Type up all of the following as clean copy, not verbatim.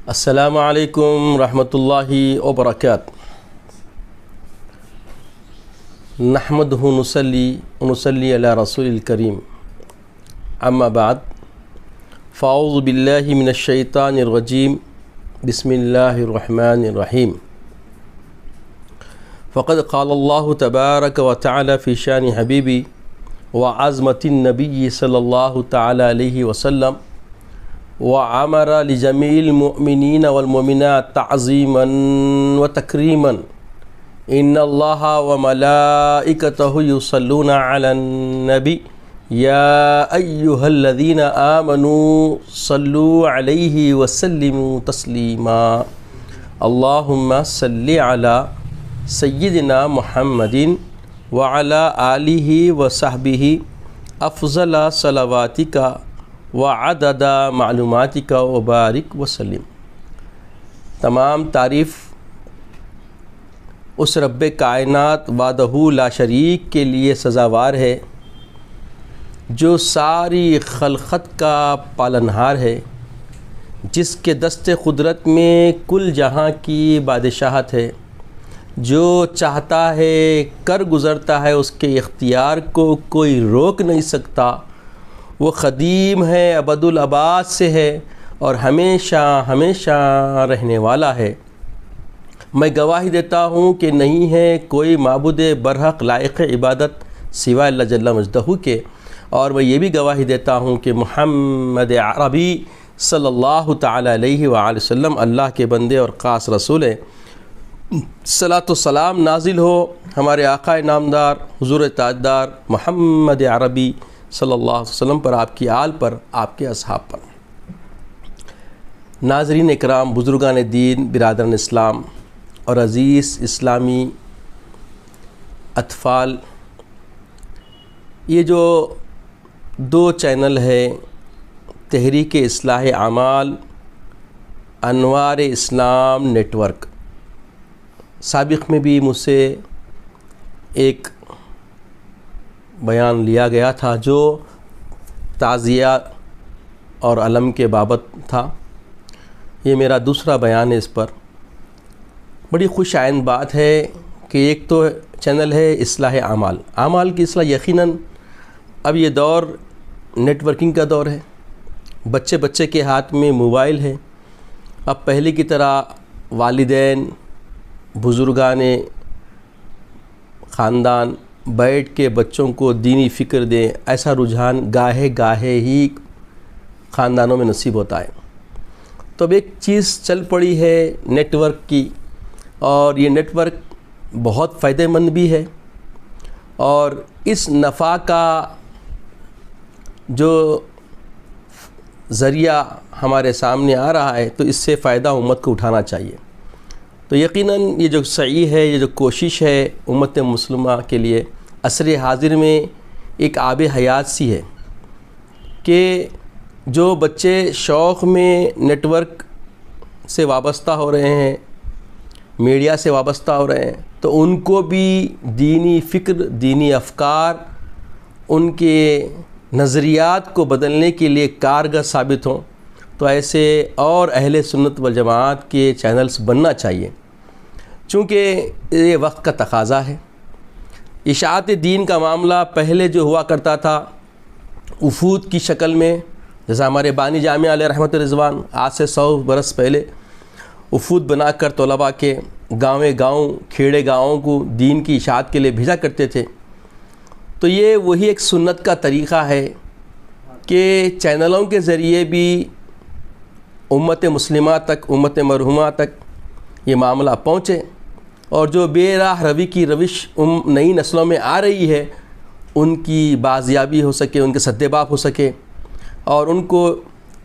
السلام علیکم رحمۃ اللہ وبرکاتہ۔ نحمدہ نصلی علی رسول الکریم، اما بعد، فاعوذ باللہ من الشیطان الرجیم، بسم اللہ الرحمن الرحیم۔ فقد قال اللہ تبارک و تعالی فی شان حبیبی وعظمت النبی صلی اللہ تعالی علیہ وسلم، وعمر لجميع المؤمنين والمؤمنات تعظيما وتكريما، إن الله وملائكته يصلون على النبي يا أيها الذين آمنوا صلوا عليه وسلموا تسليما، اللهم صل على سيدنا محمد وعلى آله وصحبه أفضل صلواتك وعدد معلوماتک وبارک وسلم۔ تمام تعریف اس رب کائنات وحدہ لا شریک کے لیے سزاوار ہے جو ساری خلقت کا پالنہار ہے، جس کے دست قدرت میں کل جہاں کی بادشاہت ہے، جو چاہتا ہے کر گزرتا ہے، اس کے اختیار کو کوئی روک نہیں سکتا۔ وہ قدیم ہے، ابد الآباد سے ہے اور ہمیشہ ہمیشہ رہنے والا ہے۔ میں گواہی دیتا ہوں کہ نہیں ہے کوئی معبود برحق لائق عبادت سوائے اللہ جل مجدہ کے، اور میں یہ بھی گواہی دیتا ہوں کہ محمد عربی صلی اللہ تعالی علیہ وآلہ وسلم اللہ کے بندے اور خاص رسول ہیں۔ صلاۃ و سلام نازل ہو ہمارے آقا نامدار حضور تاجدار محمد عربی صلی اللہ علیہ وسلم پر، آپ کی آل پر، آپ کے اصحاب پر۔ ناظرین اکرام، بزرگان دین، برادران اسلام اور عزیز اسلامی اطفال، یہ جو دو چینل ہے، تحریک اصلاح اعمال، انوار اسلام نیٹ ورک، سابق میں بھی مجھ سے ایک بیان لیا گیا تھا جو تعزیہ اور علم کے بابت تھا۔ یہ میرا دوسرا بیان ہے۔ اس پر بڑی خوش آئند بات ہے کہ ایک تو چینل ہے اصلاح اعمال، اعمال کی اصلاح۔ یقیناً اب یہ دور نیٹ ورکنگ کا دور ہے، بچے کے ہاتھ میں موبائل ہے۔ اب پہلے کی طرح والدین، بزرگان خاندان بیٹھ کے بچوں کو دینی فکر دیں، ایسا رجحان گاہے ہی خاندانوں میں نصیب ہوتا ہے۔ تو اب ایک چیز چل پڑی ہے نیٹ ورک کی، اور یہ نیٹ ورک بہت فائدہ مند بھی ہے، اور اس نفع کا جو ذریعہ ہمارے سامنے آ رہا ہے، تو اس سے فائدہ امت کو اٹھانا چاہیے۔ تو یقیناً یہ جو سعی ہے، یہ جو کوشش ہے امت مسلمہ کے لیے، عصر حاضر میں ایک آب حیات سی ہے کہ جو بچے شوق میں نیٹ ورک سے وابستہ ہو رہے ہیں، میڈیا سے وابستہ ہو رہے ہیں، تو ان کو بھی دینی فکر، دینی افکار، ان کے نظریات کو بدلنے کے لیے کارگر ثابت ہوں، تو ایسے اور اہل سنت والجماعت کے چینلز بننا چاہیے، چونکہ یہ وقت کا تقاضا ہے۔ اشاعت دین کا معاملہ پہلے جو ہوا کرتا تھا وفود کی شکل میں، جیسا ہمارے بانی جامعہ علیہ رحمت رضوان آج سے 100 برس پہلے وفود بنا کر طلباء کے گاؤں کھیڑے گاؤں کو دین کی اشاعت کے لیے بھیجا کرتے تھے، تو یہ وہی ایک سنت کا طریقہ ہے کہ چینلوں کے ذریعے بھی امت مسلمہ تک، امت مرحومہ تک یہ معاملہ پہنچے، اور جو بے راہ روی کی روش نئی نسلوں میں آ رہی ہے، ان کی بازیابی ہو سکے، ان کے سدباب ہو سکے، اور ان کو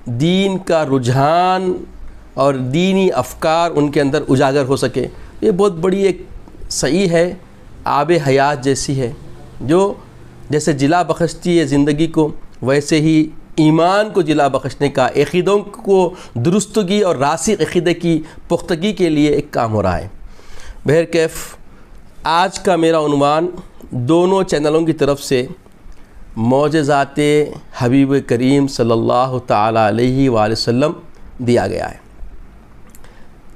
دین کا رجحان اور دینی افکار ان کے اندر اجاگر ہو سکے۔ یہ بہت بڑی ایک صحیح ہے، آب حیات جیسی ہے، جو جیسے جلا بخشتی ہے زندگی کو، ویسے ہی ایمان کو جلا بخشنے کا، عقیدوں کو درستگی اور راسخ عقیدے کی پختگی کے لیے ایک کام ہو رہا ہے۔ بہرکیف آج کا میرا عنوان دونوں چینلوں کی طرف سے معجزات حبیب کریم صلی اللہ تعالی علیہ وآلہ وسلم دیا گیا ہے۔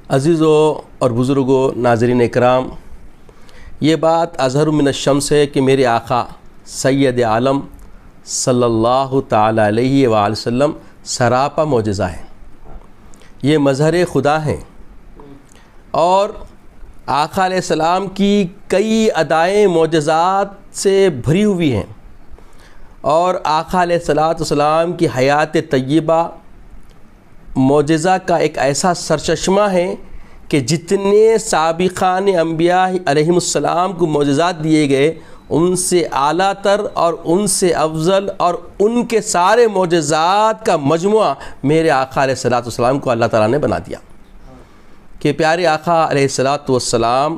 عزیزوں اور بزرگوں، ناظرین اکرام، یہ بات اظہر من الشمس ہے کہ میرے آقا سید عالم صلی اللہ تعالی علیہ وآلہ وسلم سراپا معجزہ ہیں، یہ مظہر خدا ہیں، اور آقا علیہ السلام کی کئی ادائیں معجزات سے بھری ہوئی ہیں، اور آقا علیہ السلام کی حیات طیبہ معجزہ کا ایک ایسا سرچشمہ ہے کہ جتنے سابقان انبیاء علیہم السلام کو معجزات دیے گئے، ان سے اعلیٰ تر اور ان سے افضل اور ان کے سارے معجزات کا مجموعہ میرے آقا علیہ السلام کو اللہ تعالیٰ نے بنا دیا کہ پیارے آقا علیہ السلام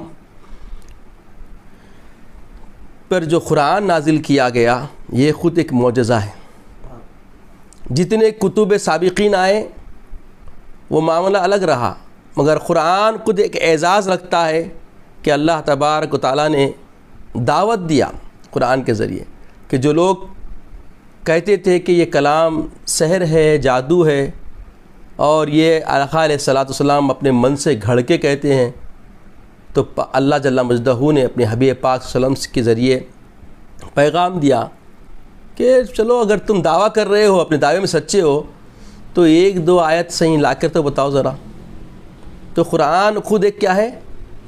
پر جو قرآن نازل کیا گیا یہ خود ایک معجزہ ہے۔ جتنے کتب سابقین آئے وہ معاملہ الگ رہا، مگر قرآن خود ایک اعزاز رکھتا ہے کہ اللہ تبارک و تعالیٰ نے دعوت دیا قرآن کے ذریعے کہ جو لوگ کہتے تھے کہ یہ کلام سحر ہے، جادو ہے، اور یہ آقا علیہ السلام اپنے من سے گھڑ کے کہتے ہیں، تو اللہ جل مجدہ نے اپنے حبیب پاک صلی اللہ علیہ وسلم کے ذریعے پیغام دیا کہ چلو اگر تم دعویٰ کر رہے ہو، اپنے دعوے میں سچے ہو، تو ایک دو آیت صحیح لا کر تو بتاؤ ذرا۔ تو قرآن خود ایک کیا ہے؟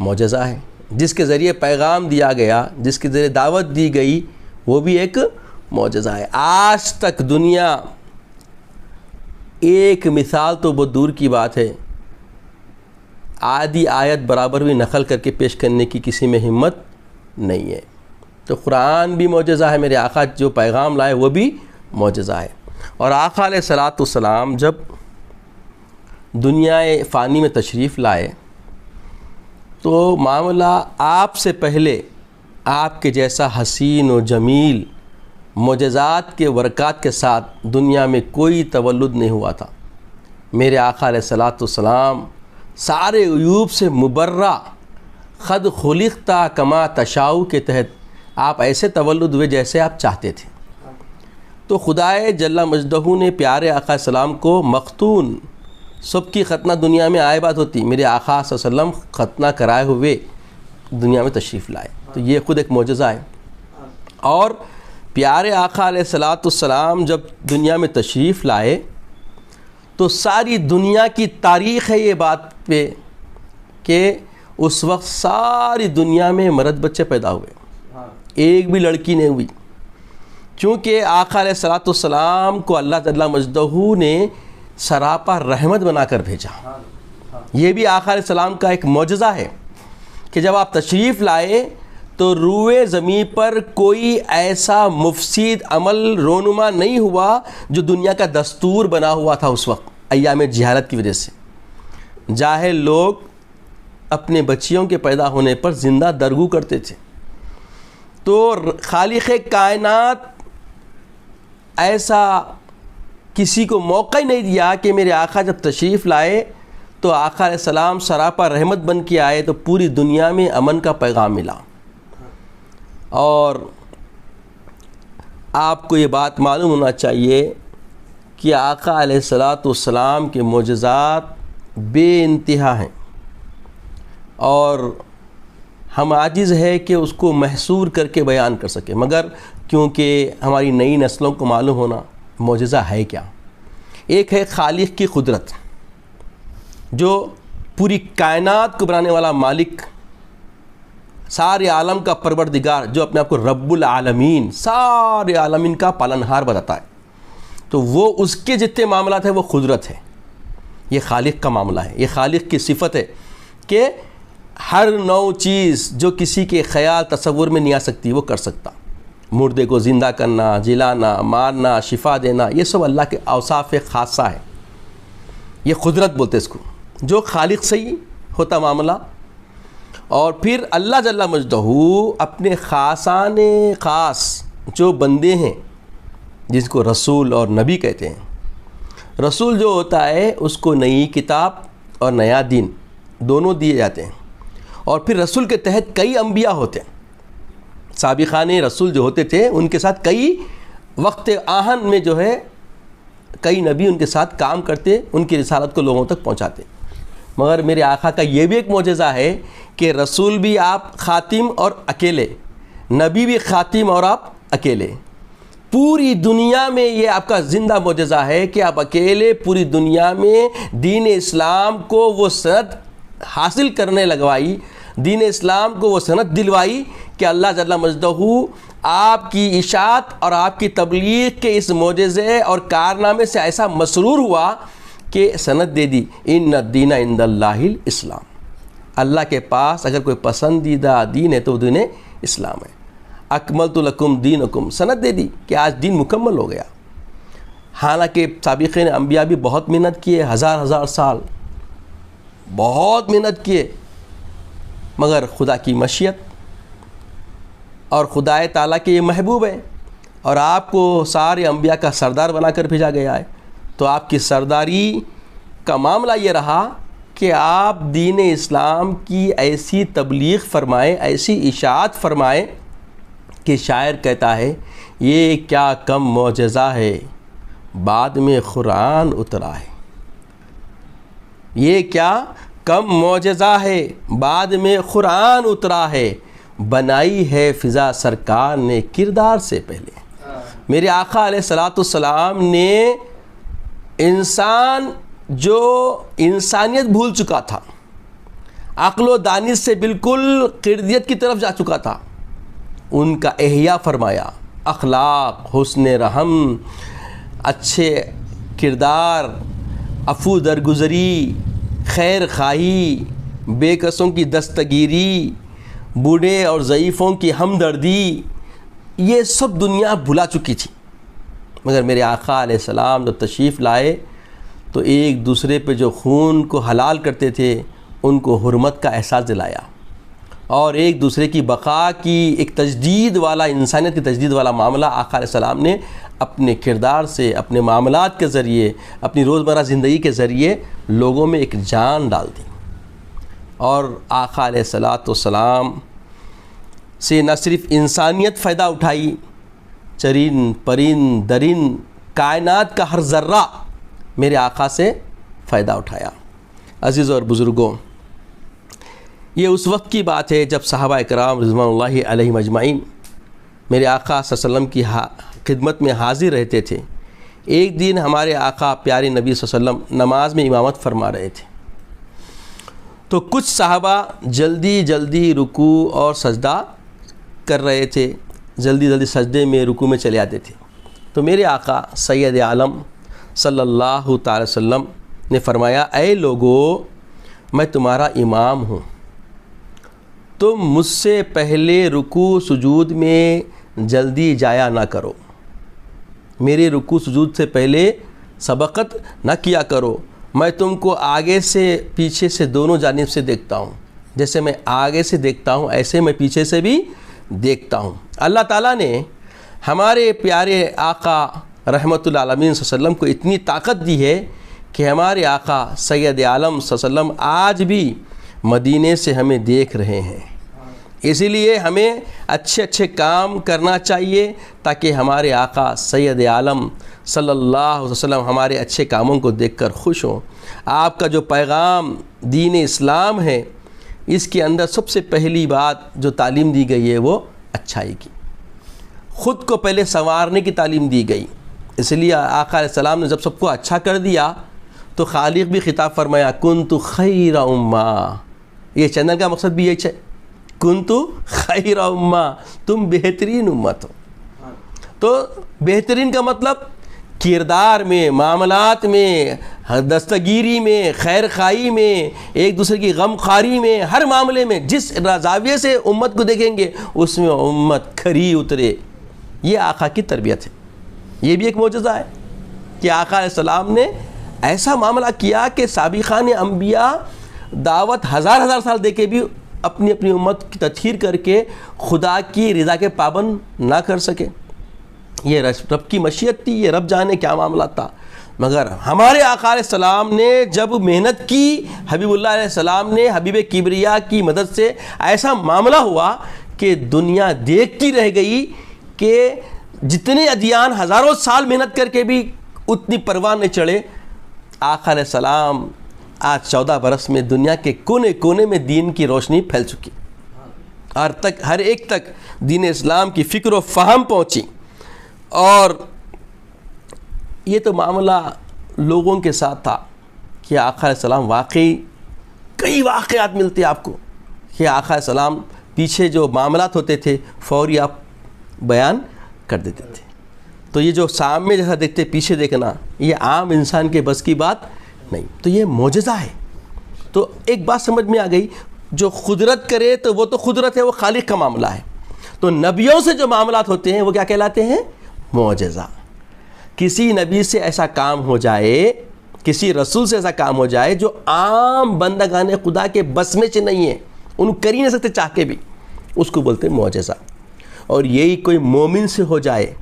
معجزہ ہے، جس کے ذریعے پیغام دیا گیا، جس کے ذریعے دعوت دی گئی، وہ بھی ایک معجزہ ہے۔ آج تک دنیا ایک مثال تو بہت دور کی بات ہے، آدھی آیت برابر بھی نقل کر کے پیش کرنے کی کسی میں ہمت نہیں ہے۔ تو قرآن بھی معجزہ ہے، میرے آقا جو پیغام لائے وہ بھی معجزہ ہے۔ اور آقا علیہ السلام جب دنیا فانی میں تشریف لائے تو معاملہ آپ سے پہلے آپ کے جیسا حسین و جمیل معجزات کے برکات کے ساتھ دنیا میں کوئی تولد نہیں ہوا تھا۔ میرے آقا علیہ السلام سارے عیوب سے مبرہ، خد خلقتا کما تشاؤ کے تحت آپ ایسے تولد ہوئے جیسے آپ چاہتے تھے۔ تو خدائے جل مجدہ نے پیارے آقا السلام کو مختون، سب کی ختنہ دنیا میں آئے بات ہوتی، میرے آقا صلی اللہ علیہ وسلم ختنہ کرائے ہوئے دنیا میں تشریف لائے، تو یہ خود ایک معجزہ ہے۔ اور پیارے آقا علیہ السلام جب دنیا میں تشریف لائے تو ساری دنیا کی تاریخ ہے یہ بات پہ کہ اس وقت ساری دنیا میں مرد بچے پیدا ہوئے، ایک بھی لڑکی نہیں ہوئی، چونکہ آقا علیہ السلام کو اللہ جل مجدہ نے سراپا رحمت بنا کر بھیجا۔ یہ بھی آقا علیہ السلام کا ایک معجزہ ہے کہ جب آپ تشریف لائے تو روئے زمین پر کوئی ایسا مفسد عمل رونما نہیں ہوا جو دنیا کا دستور بنا ہوا تھا اس وقت ایام جہالت کی وجہ سے۔ جاہل لوگ اپنے بچیوں کے پیدا ہونے پر زندہ درگو کرتے تھے، تو خالق کائنات ایسا کسی کو موقع ہی نہیں دیا کہ میرے آقا جب تشریف لائے تو آقا علیہ السلام سراپا رحمت بن کے آئے تو پوری دنیا میں امن کا پیغام ملا۔ اور آپ کو یہ بات معلوم ہونا چاہیے کہ آقا علیہ السلام کے معجزات بے انتہا ہیں، اور ہم عاجز ہے کہ اس کو محصور کر کے بیان کر سکیں، مگر کیونکہ ہماری نئی نسلوں کو معلوم ہونا معجزہ ہے کیا۔ ایک ہے خالق کی قدرت، جو پوری کائنات کو بنانے والا مالک، سارے عالم کا پروردگار، جو اپنے آپ کو رب العالمین، سارے عالمین کا پالنہار بتاتا ہے، تو وہ اس کے جتنے معاملات ہیں وہ قدرت ہے، یہ خالق کا معاملہ ہے، یہ خالق کی صفت ہے کہ ہر نو چیز جو کسی کے خیال تصور میں نہیں آ سکتی وہ کر سکتا، مردے کو زندہ کرنا، جلانا، مارنا، شفا دینا، یہ سب اللہ کے اوصاف خاصہ ہے، یہ قدرت بولتے اس کو، جو خالق سے ہی ہوتا معاملہ۔ اور پھر اللہ جل مجدہ اپنے خاصان خاص جو بندے ہیں جس کو رسول اور نبی کہتے ہیں، رسول جو ہوتا ہے اس کو نئی کتاب اور نیا دین دونوں دیے جاتے ہیں، اور پھر رسول کے تحت کئی انبیاء ہوتے ہیں، سابقان رسول جو ہوتے تھے ان کے ساتھ کئی وقت آہن میں جو ہے کئی نبی ان کے ساتھ کام کرتے، ان کی رسالت کو لوگوں تک پہنچاتے۔ مگر میرے آقا کا یہ بھی ایک معجزہ ہے کہ رسول بھی آپ خاتم اور اکیلے، نبی بھی خاتم اور آپ اکیلے. پوری دنیا میں یہ آپ کا زندہ معجزہ ہے کہ آپ اکیلے پوری دنیا میں دین اسلام کو وہ سند حاصل کرنے لگوائی، دین اسلام کو وہ سند دلوائی کہ اللہ جل مجدہ آپ کی اشاعت اور آپ کی تبلیغ کے اس معجزے اور کارنامے سے ایسا مسرور ہوا کہ سند دے دی، ان الدین عند اللہ الاسلام. اللہ کے پاس اگر کوئی پسندیدہ دین ہے تو وہ دین اسلام ہے. اکملت لکم دینکم، سند دے دی کہ آج دین مکمل ہو گیا. حالانکہ سابقین انبیاء بھی بہت محنت کیے، ہزار سال بہت محنت کیے، مگر خدا کی مشیت اور خدا تعالیٰ کے یہ محبوب ہے اور آپ کو سارے انبیاء کا سردار بنا کر بھیجا گیا ہے. تو آپ کی سرداری کا معاملہ یہ رہا کہ آپ دین اسلام کی ایسی تبلیغ فرمائیں، ایسی اشاعت فرمائیں کہ شاعر کہتا ہے یہ کیا کم معجزہ ہے بعد میں قرآن اترا ہے. یہ کیا کم معجزہ ہے بعد میں قرآن اترا ہے، بنائی ہے فضا سرکار نے کردار سے پہلے. میرے آقا علیہ الصلوۃ والسلام نے انسان جو انسانیت بھول چکا تھا، عقل و دانش سے بالکل قردیت کی طرف جا چکا تھا، ان کا احیاء فرمایا. اخلاق، حسن رحم، اچھے کردار، عفو درگزری، خیر خواہی، بے کسوں کی دستگیری، بوڑھے اور ضعیفوں کی ہمدردی، یہ سب دنیا بھلا چکی تھی. مگر میرے آقا علیہ السلام جب تشریف لائے تو ایک دوسرے پہ جو خون کو حلال کرتے تھے ان کو حرمت کا احساس دلایا، اور ایک دوسرے کی بقا کی ایک تجدید والا، انسانیت کی تجدید والا معاملہ آقا علیہ السلام نے اپنے کردار سے، اپنے معاملات کے ذریعے، اپنی روزمرہ زندگی کے ذریعے لوگوں میں ایک جان ڈال دی. اور آقا علیہ الصلوۃ والسلام سے نہ صرف انسانیت فائدہ اٹھائی، چرند پرند درند کائنات کا ہر ذرہ میرے آقا سے فائدہ اٹھایا. عزیز اور بزرگوں، یہ اس وقت کی بات ہے جب صحابہ اکرام رضوان اللہ علیہم اجمعین میرے آقا صلی اللہ علیہ وسلم کی خدمت میں حاضر رہتے تھے. ایک دن ہمارے آقا پیارے نبی صلی اللہ علیہ وسلم نماز میں امامت فرما رہے تھے، تو کچھ صحابہ جلدی جلدی رکوع اور سجدہ کر رہے تھے، جلدی سجدے میں رکوع میں چلے آتے تھے. تو میرے آقا سید عالم صلی اللہ تعالی وسلم نے فرمایا، اے لوگو، میں تمہارا امام ہوں، تم مجھ سے پہلے رکوع سجود میں جلدی جایا نہ کرو، میرے رکوع سجود سے پہلے سبقت نہ کیا کرو. میں تم کو آگے سے پیچھے سے دونوں جانب سے دیکھتا ہوں، جیسے میں آگے سے دیکھتا ہوں ایسے میں پیچھے سے بھی دیکھتا ہوں. اللہ تعالیٰ نے ہمارے پیارے آقا رحمت العالمین صلی اللہ علیہ وسلم کو اتنی طاقت دی ہے کہ ہمارے آقا سید عالم صلی اللہ علیہ وسلم آج بھی مدینے سے ہمیں دیکھ رہے ہیں. اسی لیے ہمیں اچھے اچھے کام کرنا چاہیے تاکہ ہمارے آقا سید عالم صلی اللہ علیہ وسلم ہمارے اچھے کاموں کو دیکھ کر خوش ہوں. آپ کا جو پیغام دین اسلام ہے، اس کے اندر سب سے پہلی بات جو تعلیم دی گئی ہے وہ اچھائی کی، خود کو پہلے سنوارنے کی تعلیم دی گئی. اس لیے آقا علیہ السلام نے جب سب کو اچھا کر دیا تو خالق بھی خطاب فرمایا، کنتو خیر امہ. یہ چینل کا مقصد بھی یہی ہے، کنتو خیر امہ، تم بہترین امت ہو. تو بہترین کا مطلب کردار میں، معاملات میں، دستگیری میں، خیر خواہی میں، ایک دوسرے کی غم خواری میں، ہر معاملے میں جس زاویے سے امت کو دیکھیں گے اس میں امت کھری اترے. یہ آقا کی تربیت ہے. یہ بھی ایک معجزہ ہے کہ آقا علیہ السلام نے ایسا معاملہ کیا کہ سابقان انبیاء دعوت ہزار سال دے کے بھی اپنی اپنی امت کی تطہیر کر کے خدا کی رضا کے پابند نہ کر سکے. یہ رب کی مشیت تھی، یہ رب جانے کیا معاملہ تھا. مگر ہمارے آقا علیہ السلام نے جب محنت کی، حبیب اللہ علیہ السلام نے حبیب کبریا کی مدد سے ایسا معاملہ ہوا کہ دنیا دیکھتی رہ گئی کہ جتنے ادیان ہزاروں سال محنت کر کے بھی اتنی پرواہ نہیں چڑھے. آقا علیہ السلام آج 14 برس میں دنیا کے کونے کونے میں دین کی روشنی پھیل چکی، ہر ایک تک دین اسلام کی فکر و فہم پہنچی. اور یہ تو معاملہ لوگوں کے ساتھ تھا کہ آقا علیہ السلام واقعی کئی واقعات ملتے آپ کو کہ آقا علیہ السلام پیچھے جو معاملات ہوتے تھے فوری آپ بیان کر دیتے تھے. تو یہ جو سامنے جیسا دیکھتے پیچھے دیکھنا یہ عام انسان کے بس کی بات نہیں، تو یہ معجزہ ہے. تو ایک بات سمجھ میں آ گئی، جو قدرت کرے تو وہ تو قدرت ہے، وہ خالق کا معاملہ ہے. تو نبیوں سے جو معاملات ہوتے ہیں وہ کیا کہلاتے ہیں؟ معجزہ. کسی نبی سے ایسا کام ہو جائے، کسی رسول سے ایسا کام ہو جائے جو عام بندگان خدا کے بس میں سے نہیں ہے، ان کر ہی نہیں سکتے چاہ کے بھی، اس کو بولتے ہیں معجزہ. اور یہی کوئی مومن سے ہو جائے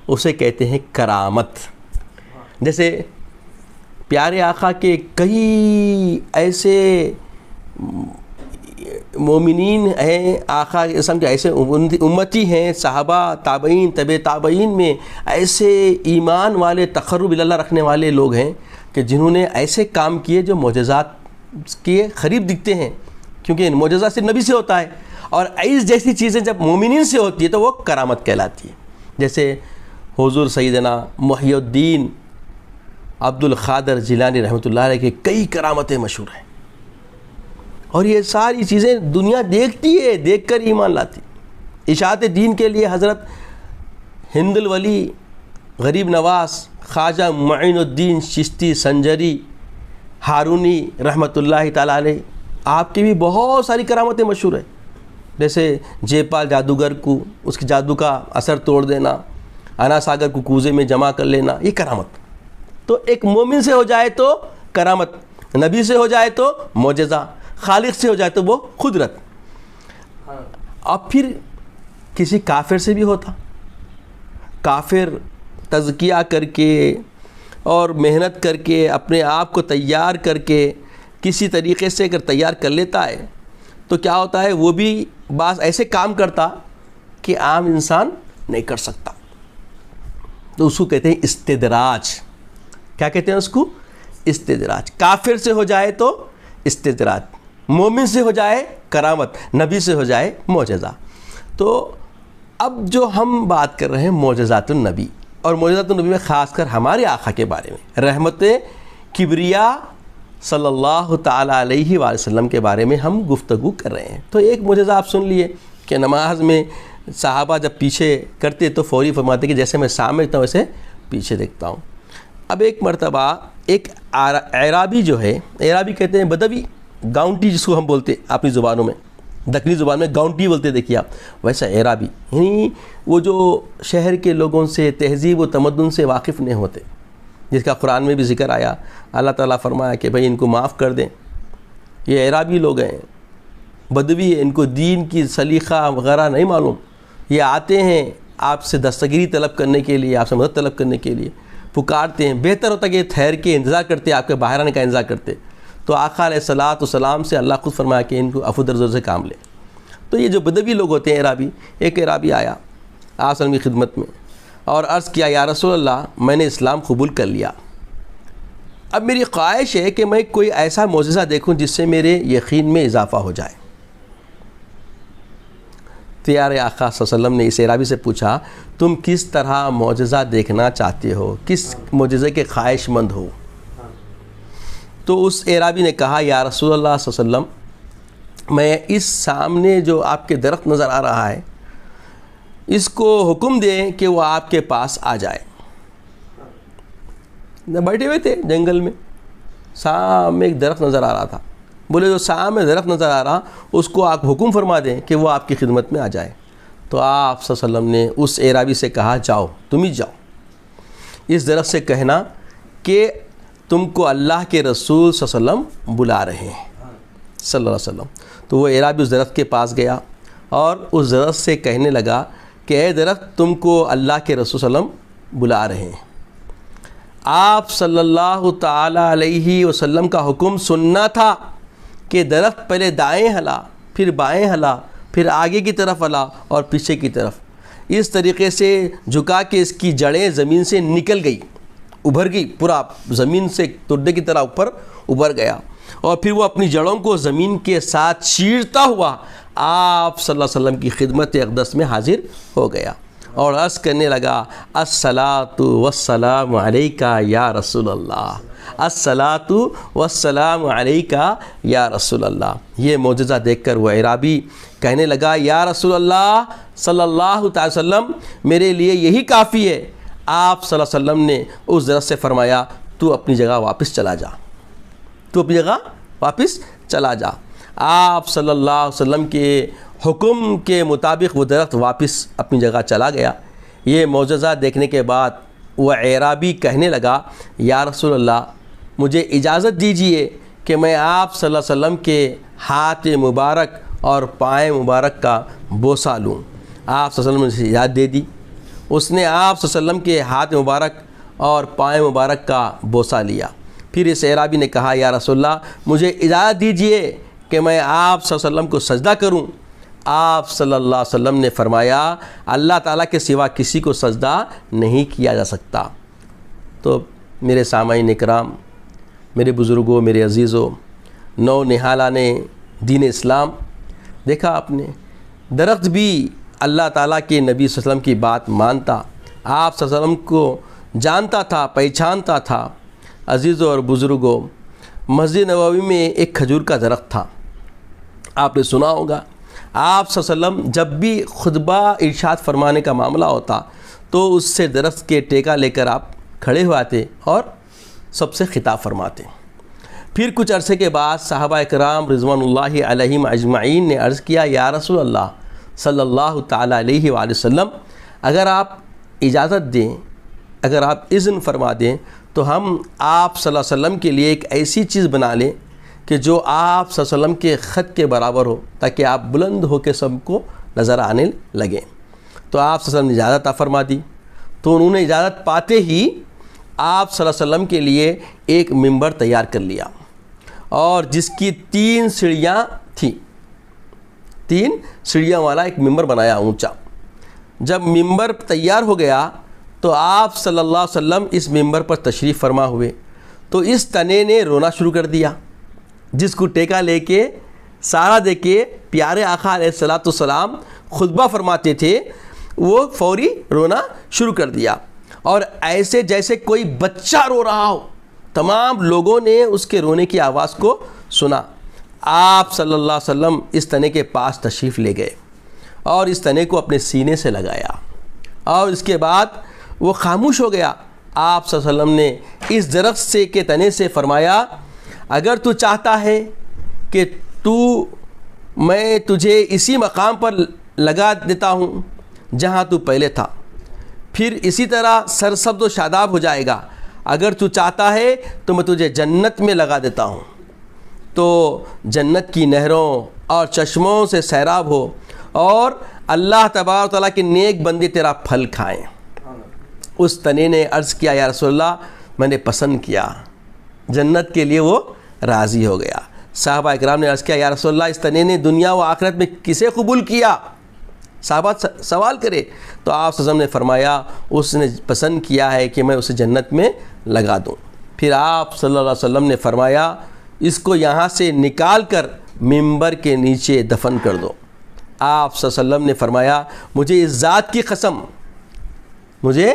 اسے کہتے ہیں کرامت. جیسے پیارے آقا کے کئی ایسے مومنین ہیں، آقا اسلام کے ایسے امتی ہیں، صحابہ تابعین طب تابعین میں ایسے ایمان والے تقرب اللہ رکھنے والے لوگ ہیں کہ جنہوں نے ایسے کام کیے جو معجزات کے قریب دکھتے ہیں، کیونکہ معجزہ صرف نبی سے ہوتا ہے. اور ایس جیسی چیزیں جب مومنین سے ہوتی ہے تو وہ کرامت کہلاتی ہے. جیسے حضور سیدنا محی الدین عبد القادر جیلانی رحمۃ اللہ علیہ کے کئی کرامتیں مشہور ہیں، اور یہ ساری چیزیں دنیا دیکھتی ہے، دیکھ کر ایمان لاتی. اشاعت دین کے لیے حضرت ہند الولی غریب نواز، خواجہ معین الدین چشتی سنجری ہارونی رحمۃ اللہ تعالیٰ علیہ، آپ کی بھی بہت ساری کرامتیں مشہور ہیں. جیسے جے پال جادوگر کو اس کی جادو کا اثر توڑ دینا، انا ساگر کو کوزے میں جمع کر لینا، یہ کرامت. تو ایک مومن سے ہو جائے تو کرامت، نبی سے ہو جائے تو معجزہ، خالق سے ہو جائے تو وہ قدرت. اب پھر کسی کافر سے بھی ہوتا، کافر تزکیہ کر کے اور محنت کر کے اپنے آپ کو تیار کر کے کسی طریقے سے اگر تیار کر لیتا ہے تو کیا ہوتا ہے، وہ بھی بعض ایسے کام کرتا کہ عام انسان نہیں کر سکتا. تو اس کو کہتے ہیں استدراج. کیا کہتے ہیں اس کو؟ استدراج. کافر سے ہو جائے تو استدراج، مومن سے ہو جائے کرامت، نبی سے ہو جائے معجزہ. تو اب جو ہم بات کر رہے ہیں معجزات النبی، اور معجزات النبی میں خاص کر ہمارے آقا کے بارے میں رحمت کبریا صلی اللہ تعالیٰ علیہ وآلہ وسلم کے بارے میں ہم گفتگو کر رہے ہیں. تو ایک معجزہ آپ سن لیے کہ نماز میں صحابہ جب پیچھے کرتے تو فوری فرماتے کہ جیسے میں سامنے دیکھتا ہوں ویسے پیچھے دیکھتا ہوں. اب ایک مرتبہ ایک اعرابی جو ہے، اعرابی کہتے ہیں بدوی، گاؤنٹی جس کو ہم بولتے اپنی زبانوں میں، دکنی زبان میں گاؤنٹی بولتے دیکھیے آپ، ویسا اعرابی، یعنی وہ جو شہر کے لوگوں سے تہذیب و تمدن سے واقف نہیں ہوتے، جس کا قرآن میں بھی ذکر آیا. اللہ تعالیٰ فرمایا کہ بھئی ان کو معاف کر دیں، یہ اعرابی لوگ ہیں، بدوی ہے، ان کو دین کی سلیقہ وغیرہ نہیں معلوم، یہ آتے ہیں آپ سے دستگیری طلب کرنے کے لیے، آپ سے مدد طلب کرنے کے لیے پکارتے ہیں. بہتر ہوتا کہ ٹھہر کے انتظار کرتے، آپ کے باہر آنے کا انتظار کرتے. تو آقا علیہ الصلاۃ والسلام سے اللہ خود فرمایا کہ ان کو عفو درگزر سے کام لے. تو یہ جو بدوی لوگ ہوتے ہیں اعرابی، ایک اعرابی آیا آپ کی خدمت میں اور عرض کیا یا رسول اللہ میں نے اسلام قبول کر لیا، اب میری خواہش ہے کہ میں کوئی ایسا معجزہ دیکھوں جس سے میرے یقین میں اضافہ ہو جائے. پیارے آقا صلی اللہ علیہ وسلم نے اس اعرابی سے پوچھا تم کس طرح معجزہ دیکھنا چاہتے ہو، کس معجزے کے خواہش مند ہو؟ تو اس اعرابی نے کہا یا رسول اللہ صلی اللہ علیہ وسلم میں اس سامنے جو آپ کے درخت نظر آ رہا ہے اس کو حکم دیں کہ وہ آپ کے پاس آ جائے. بیٹھے ہوئے تھے جنگل میں، سامنے ایک درخت نظر آ رہا تھا، بولے جو سامنے درخت نظر آ رہا اس کو آپ حکم فرما دیں کہ وہ آپ کی خدمت میں آ جائے. تو آپ صلی اللہ علیہ وسلم نے اس اعرابی سے کہا جاؤ، تم ہی جاؤ، اس درخت سے کہنا کہ تم کو اللہ کے رسول صلی اللہ علیہ وسلم بلا رہے ہیں صلی اللہ علیہ وسلم. تو وہ اعرابی اس درخت کے پاس گیا اور اس درخت سے کہنے لگا کہ اے درخت تم کو اللہ کے رسول صلی اللہ علیہ وسلم بلا رہے ہیں. آپ صلی اللہ تعالیٰ علیہ وسلم کا حکم سننا تھا کہ درخت پہلے دائیں ہلا، پھر بائیں ہلا، پھر آگے کی طرف ہلا اور پیچھے کی طرف، اس طریقے سے جھکا کہ اس کی جڑیں زمین سے نکل گئی، ابھر گئی، پورا زمین سے تردے کی طرح اوپر ابھر گیا اور پھر وہ اپنی جڑوں کو زمین کے ساتھ چیرتا ہوا آپ صلی اللہ علیہ وسلم کی خدمت اقدس میں حاضر ہو گیا اور عرض کرنے لگا الصلاۃ والسلام علیکہ یا رسول اللہ، الصلاۃ والسلام علیکہ یا رسول اللہ۔ یہ معجزہ دیکھ کر وہ اعرابی کہنے لگا یا رسول اللہ صلی اللہ تعالی وسلم، میرے لیے یہی کافی ہے۔ آپ صلی اللہ علیہ وسلم نے اس درخت سے فرمایا تو اپنی جگہ واپس چلا جا، تو اپنی جگہ واپس چلا جا۔ آپ صلی اللہ علیہ وسلم کے حکم کے مطابق وہ درخت واپس اپنی جگہ چلا گیا۔ یہ معجزہ دیکھنے کے بعد وہ اعرابی کہنے لگا یا رسول اللہ، مجھے اجازت دیجئے کہ میں آپ صلی اللہ علیہ وسلم کے ہاتھ مبارک اور پائیں مبارک کا بوسہ لوں۔ آپ صلی اللہ علیہ وسلم نے اجازت دے دی۔ اس نے آپ صلی اللہ علیہ وسلم کے ہاتھ مبارک اور پائیں مبارک کا بوسہ لیا۔ پھر اس اعرابی نے کہا یا رسول اللہ، مجھے اجازت دیجئے کہ میں آپ صلی اللہ علیہ وسلم کو سجدہ کروں۔ آپ صلی اللہ علیہ وسلم نے فرمایا اللہ تعالیٰ کے سوا کسی کو سجدہ نہیں کیا جا سکتا۔ تو میرے سامعین اکرام، میرے بزرگوں، میرے عزیزوں، نو نہالان دین اسلام، دیکھا آپ نے درخت بھی اللہ تعالیٰ کے نبی صلی اللہ علیہ وسلم کی بات مانتا، آپ صلی اللہ علیہ وسلم کو جانتا تھا، پہچانتا تھا۔ عزیزوں اور بزرگوں، مسجد نبوی میں ایک کھجور کا درخت تھا، آپ نے سنا ہوگا۔ آپ صلی اللہ علیہ وسلم جب بھی خطبہ ارشاد فرمانے کا معاملہ ہوتا تو اس سے درخت کے ٹیکا لے کر آپ کھڑے ہوئے آتے اور سب سے خطاب فرماتے۔ پھر کچھ عرصے کے بعد صحابہ کرام رضوان اللہ علیہم اجمعین نے عرض کیا یا رسول اللہ صلی اللہ تعالیٰ علیہ وآلہ وسلم، اگر آپ اجازت دیں، اگر آپ اذن فرما دیں تو ہم آپ صلی اللہ علیہ وسلم کے لیے ایک ایسی چیز بنا لیں کہ جو آپ صلی اللہ علیہ وسلم کے خط کے برابر ہو، تاکہ آپ بلند ہو کے سب کو نظر آنے لگیں۔ تو آپ صلی اللہ علیہ وسلم نے اجازت عطا فرما دی۔ تو انہوں نے اجازت پاتے ہی آپ صلی اللہ علیہ وسلم کے لیے ایک ممبر تیار کر لیا اور جس کی 3 سیڑھیاں تھیں، 3 سیڑھیاں والا ایک ممبر بنایا اونچا۔ جب ممبر تیار ہو گیا تو آپ صلی اللہ علیہ وسلم اس ممبر پر تشریف فرما ہوئے تو اس تنے نے رونا شروع کر دیا، جس کو ٹیکا لے کے سارا دے کے پیارے آقا علیہ السلام خطبہ فرماتے تھے، وہ فوری رونا شروع کر دیا اور ایسے جیسے کوئی بچہ رو رہا ہو۔ تمام لوگوں نے اس کے رونے کی آواز کو سنا۔ آپ صلی اللہ علیہ وسلم اس تنے کے پاس تشریف لے گئے اور اس تنے کو اپنے سینے سے لگایا اور اس کے بعد وہ خاموش ہو گیا۔ آپ صلی اللہ علیہ وسلم نے اس درخت سے کے تنے سے فرمایا اگر تو چاہتا ہے کہ میں تجھے اسی مقام پر لگا دیتا ہوں جہاں تو پہلے تھا، پھر اسی طرح سرسبز و شاداب ہو جائے گا۔ اگر تو چاہتا ہے تو میں تجھے جنت میں لگا دیتا ہوں، تو جنت کی نہروں اور چشموں سے سیراب ہو اور اللہ تبارک و تعالیٰ کے نیک بندے تیرا پھل کھائیں۔ اس تنے نے عرض کیا یا رسول اللہ، میں نے پسند کیا، جنت کے لیے وہ راضی ہو گیا۔ صحابہ اکرام نے عرض کیا یا رسول اللہ، اس تنے نے دنیا و آخرت میں کسے قبول کیا؟ صحابہ سوال کرے تو آپ صلی اللہ علیہ وسلم نے فرمایا اس نے پسند کیا ہے کہ میں اسے جنت میں لگا دوں۔ پھر آپ صلی اللہ علیہ وسلم نے فرمایا اس کو یہاں سے نکال کر ممبر کے نیچے دفن کر دو۔ آپ صلی اللہ علیہ وسلم نے فرمایا مجھے اس ذات کی قسم، مجھے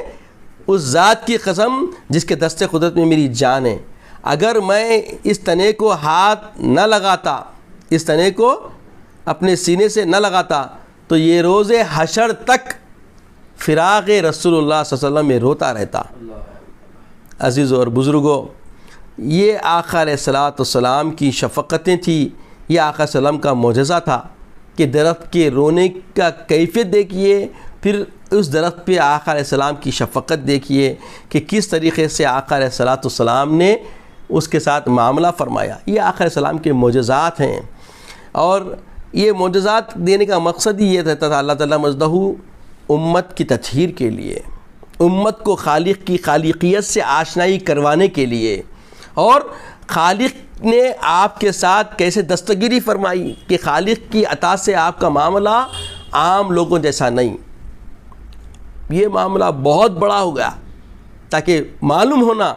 اس ذات کی قسم جس کے دست قدرت میں میری جان ہے، اگر میں اس تنے کو ہاتھ نہ لگاتا، اس تنے کو اپنے سینے سے نہ لگاتا تو یہ روز حشر تک فراق رسول اللہ صلی اللہ علیہ وسلم میں روتا رہتا۔ عزیزوں اور بزرگوں، یہ آقا علیہ السلام کی شفقتیں تھیں، یہ آقا علیہ السلام کا معجزہ تھا کہ درخت کے رونے کا کیفیت دیکھیے، پھر اس درخت پہ آقا علیہ السلام کی شفقت دیکھیے کہ کس طریقے سے آقا علیہ السلام نے اس کے ساتھ معاملہ فرمایا۔ یہ آقا علیہ السلام کے معجزات ہیں، اور یہ معجزات دینے کا مقصد ہی یہ رہتا تھا اللہ تعالیٰ مجدہ امت کی تطہیر کے لیے، امت کو خالق کی خالقیت سے آشنائی کروانے کے لیے، اور خالق نے آپ کے ساتھ کیسے دستگیری فرمائی کہ خالق کی عطا سے آپ کا معاملہ عام لوگوں جیسا نہیں، یہ معاملہ بہت بڑا ہو گیا، تاکہ معلوم ہونا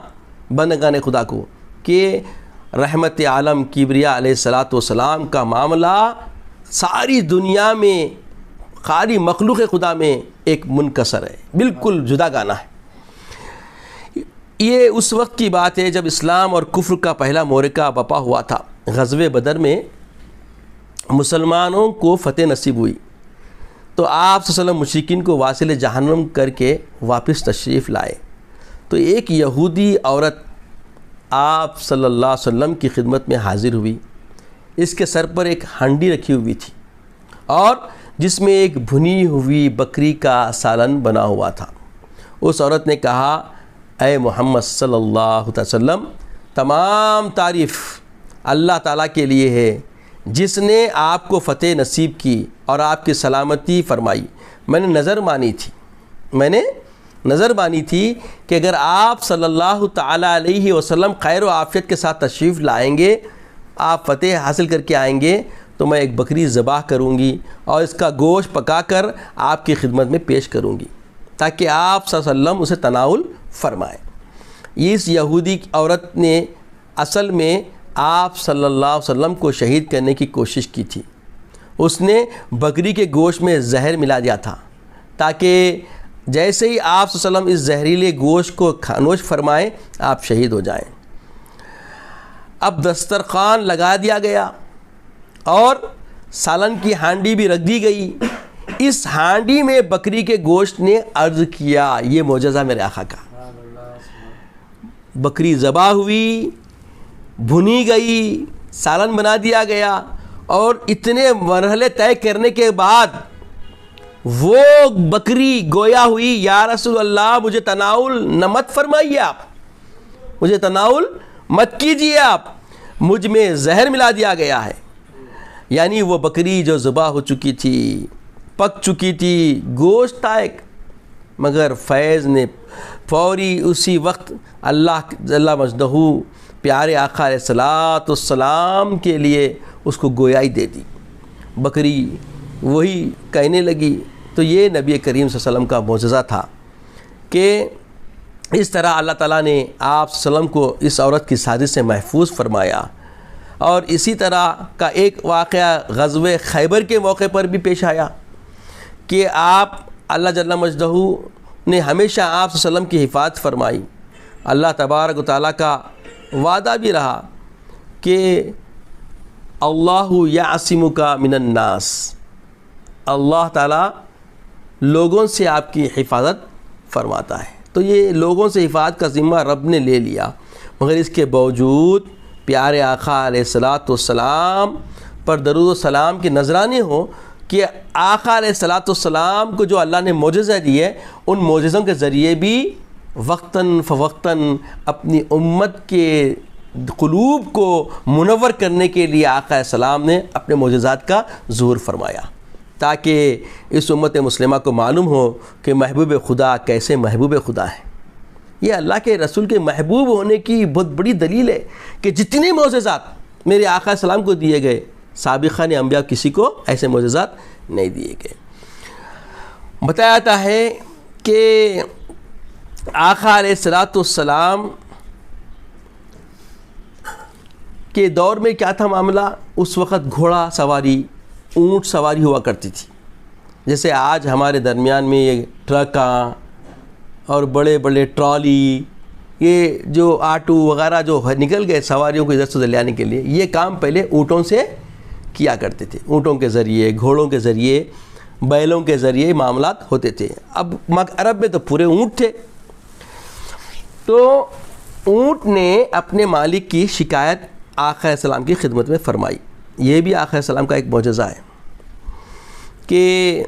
بندگان خدا کو کہ رحمت عالم کبریا علیہ الصلاۃ والسلام کا معاملہ ساری دنیا میں خالی مخلوق خدا میں ایک منکسر ہے، بالکل جدا گانا ہے۔ یہ اس وقت کی بات ہے جب اسلام اور کفر کا پہلا معرکہ بپا ہوا تھا۔ غزوہ بدر میں مسلمانوں کو فتح نصیب ہوئی تو آپ صلی اللہ علیہ وسلم مشرکین کو واصل جہنم کر کے واپس تشریف لائے، تو ایک یہودی عورت آپ صلی اللہ علیہ وسلم کی خدمت میں حاضر ہوئی۔ اس کے سر پر ایک ہانڈی رکھی ہوئی تھی اور جس میں ایک بھنی ہوئی بکری کا سالن بنا ہوا تھا۔ اس عورت نے کہا، اے محمد صلی اللہ علیہ وسلم، تمام تعریف اللہ تعالیٰ کے لیے ہے جس نے آپ کو فتح نصیب کی اور آپ کی سلامتی فرمائی۔ میں نے نظر مانی تھی کہ اگر آپ صلی اللہ تعالیٰ علیہ وسلم خیر و عافیت کے ساتھ تشریف لائیں گے، آپ فتح حاصل کر کے آئیں گے، تو میں ایک بکری ذبح کروں گی اور اس کا گوشت پکا کر آپ کی خدمت میں پیش کروں گی تاکہ آپ صلی اللہ علیہ وسلم اسے تناول فرمائیں۔ اس یہودی عورت نے اصل میں آپ صلی اللہ علیہ وسلم کو شہید کرنے کی کوشش کی تھی۔ اس نے بکری کے گوشت میں زہر ملا دیا تھا تاکہ جیسے ہی آپ صلی اللہ علیہ وسلم اس زہریلے گوشت کو نوش فرمائیں، آپ شہید ہو جائیں۔ اب دسترخوان لگا دیا گیا اور سالن کی ہانڈی بھی رکھ دی گئی۔ اس ہانڈی میں بکری کے گوشت نے عرض کیا، یہ معجزہ میرے آقا کا۔ بکری ذبح ہوئی، بھنی گئی، سالن بنا دیا گیا اور اتنے مرحلے طے کرنے کے بعد وہ بکری گویا ہوئی، یا رسول اللہ مجھے تناول نہ مت فرمائیے، آپ مجھے تناول مت کیجیے، آپ مجھ میں زہر ملا دیا گیا ہے۔ یعنی وہ بکری جو ذبح ہو چکی تھی، پک چکی تھی، گوشت تھا ایک، مگر فیض نے فوری اسی وقت اللہ جل مجدہ پیارے آقا علیہ الصلاۃ والسلام کے لیے اس کو گویائی دے دی۔ بکری وہی کہنے لگی۔ تو یہ نبی کریم صلی اللہ علیہ وسلم کا معجزہ تھا کہ اس طرح اللہ تعالیٰ نے آپ صلی اللہ علیہ وسلم کو اس عورت کی سازش سے محفوظ فرمایا۔ اور اسی طرح کا ایک واقعہ غزوہ خیبر کے موقع پر بھی پیش آیا کہ آپ اللہ جل مجدہ نے ہمیشہ آپ صلی اللہ علیہ وسلم کی حفاظت فرمائی۔ اللہ تبارک و تعالیٰ کا وعدہ بھی رہا کہ اللہ یعصمک من الناس، اللہ تعالیٰ لوگوں سے آپ کی حفاظت فرماتا ہے۔ تو یہ لوگوں سے حفاظت کا ذمہ رب نے لے لیا، مگر اس کے باوجود پیارے آقا علیہ الصلاۃ والسلام پر درود و سلام کے نذرانے ہوں کہ آقا علیہ الصلاۃ والسلام کو جو اللہ نے معجزہ دیے، ان معجزوں کے ذریعے بھی وقتاً فوقتاً اپنی امت کے قلوب کو منور کرنے کے لیے آقا علیہ السلام نے اپنے معجزات کا ظہور فرمایا، تاکہ اس امت مسلمہ کو معلوم ہو کہ محبوب خدا کیسے محبوب خدا ہے۔ یہ اللہ کے رسول کے محبوب ہونے کی بہت بڑی دلیل ہے کہ جتنے معجزات میرے آقا علیہ السلام کو دیے گئے، سابقہ انبیاء کسی کو ایسے معجزات نہیں دیے گئے۔ بتایا جاتا ہے کہ آقا علیہ الصلاۃ والسلام کے دور میں کیا تھا معاملہ، اس وقت گھوڑا سواری، اونٹ سواری ہوا کرتی تھی۔ جیسے آج ہمارے درمیان میں یہ ٹرکاں اور بڑے بڑے ٹرالی، یہ جو آٹو وغیرہ جو نکل گئے سواریوں کو ادھر سے ادھر لے آنے کے لیے، یہ کام پہلے اونٹوں سے کیا کرتے تھے۔ اونٹوں کے ذریعے، گھوڑوں کے ذریعے، بیلوں کے ذریعے معاملات ہوتے تھے۔ اب عرب میں تو پورے اونٹ تھے، تو اونٹ نے اپنے مالک کی شکایت آقا علیہ السلام کی خدمت میں فرمائی۔ یہ بھی آقا علیہ السلام کا ایک معجزہ ہے کہ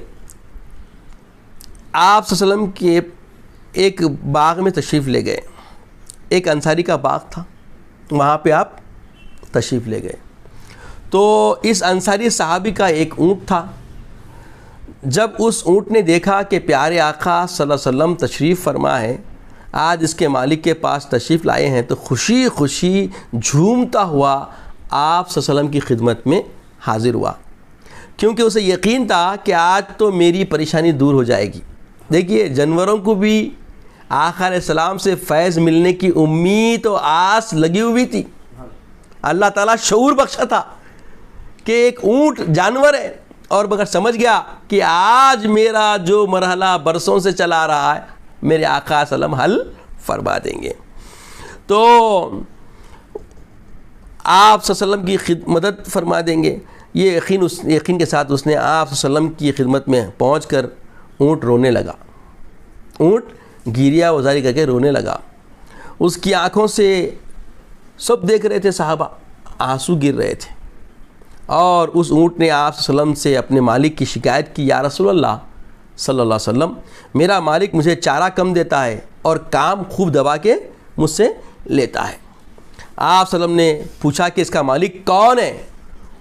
آپ صلی اللہ علیہ وسلم کے ایک باغ میں تشریف لے گئے، ایک انصاری کا باغ تھا، وہاں پہ آپ تشریف لے گئے، تو اس انصاری صحابی کا ایک اونٹ تھا۔ جب اس اونٹ نے دیکھا کہ پیارے آقا صلی اللہ علیہ وسلم تشریف فرما ہے، آج اس کے مالک کے پاس تشریف لائے ہیں، تو خوشی خوشی جھومتا ہوا آپ صلی اللہ علیہ وسلم کی خدمت میں حاضر ہوا، کیونکہ اسے یقین تھا کہ آج تو میری پریشانی دور ہو جائے گی۔ دیکھیے، جانوروں کو بھی آقا علیہ السلام سے فیض ملنے کی امید و آس لگی ہوئی تھی، اللہ تعالیٰ شعور بخشا تھا کہ ایک اونٹ جانور ہے، اور مگر سمجھ گیا کہ آج میرا جو مرحلہ برسوں سے چلا رہا ہے میرے آقا صلی اللہ علیہ وسلم حل فرما دیں گے. تو آپ صلی اللہ علیہ وسلم کی مدد فرما دیں گے. یہ یقین کے ساتھ اس نے آپ صلی اللہ علیہ وسلم کی خدمت میں پہنچ کر اونٹ رونے لگا. اونٹ گیریا وزاری کر کے رونے لگا. اس کی آنکھوں سے سب دیکھ رہے تھے، صحابہ آنسو گر رہے تھے. اور اس اونٹ نے آپ صلی اللہ علیہ وسلم سے اپنے مالک کی شکایت کی، یا رسول اللہ صلی اللہ علیہ وسلم، میرا مالک مجھے چارہ کم دیتا ہے اور کام خوب دبا کے مجھ سے لیتا ہے. آپ صلی اللہ علیہ وسلم نے پوچھا کہ اس کا مالک کون ہے؟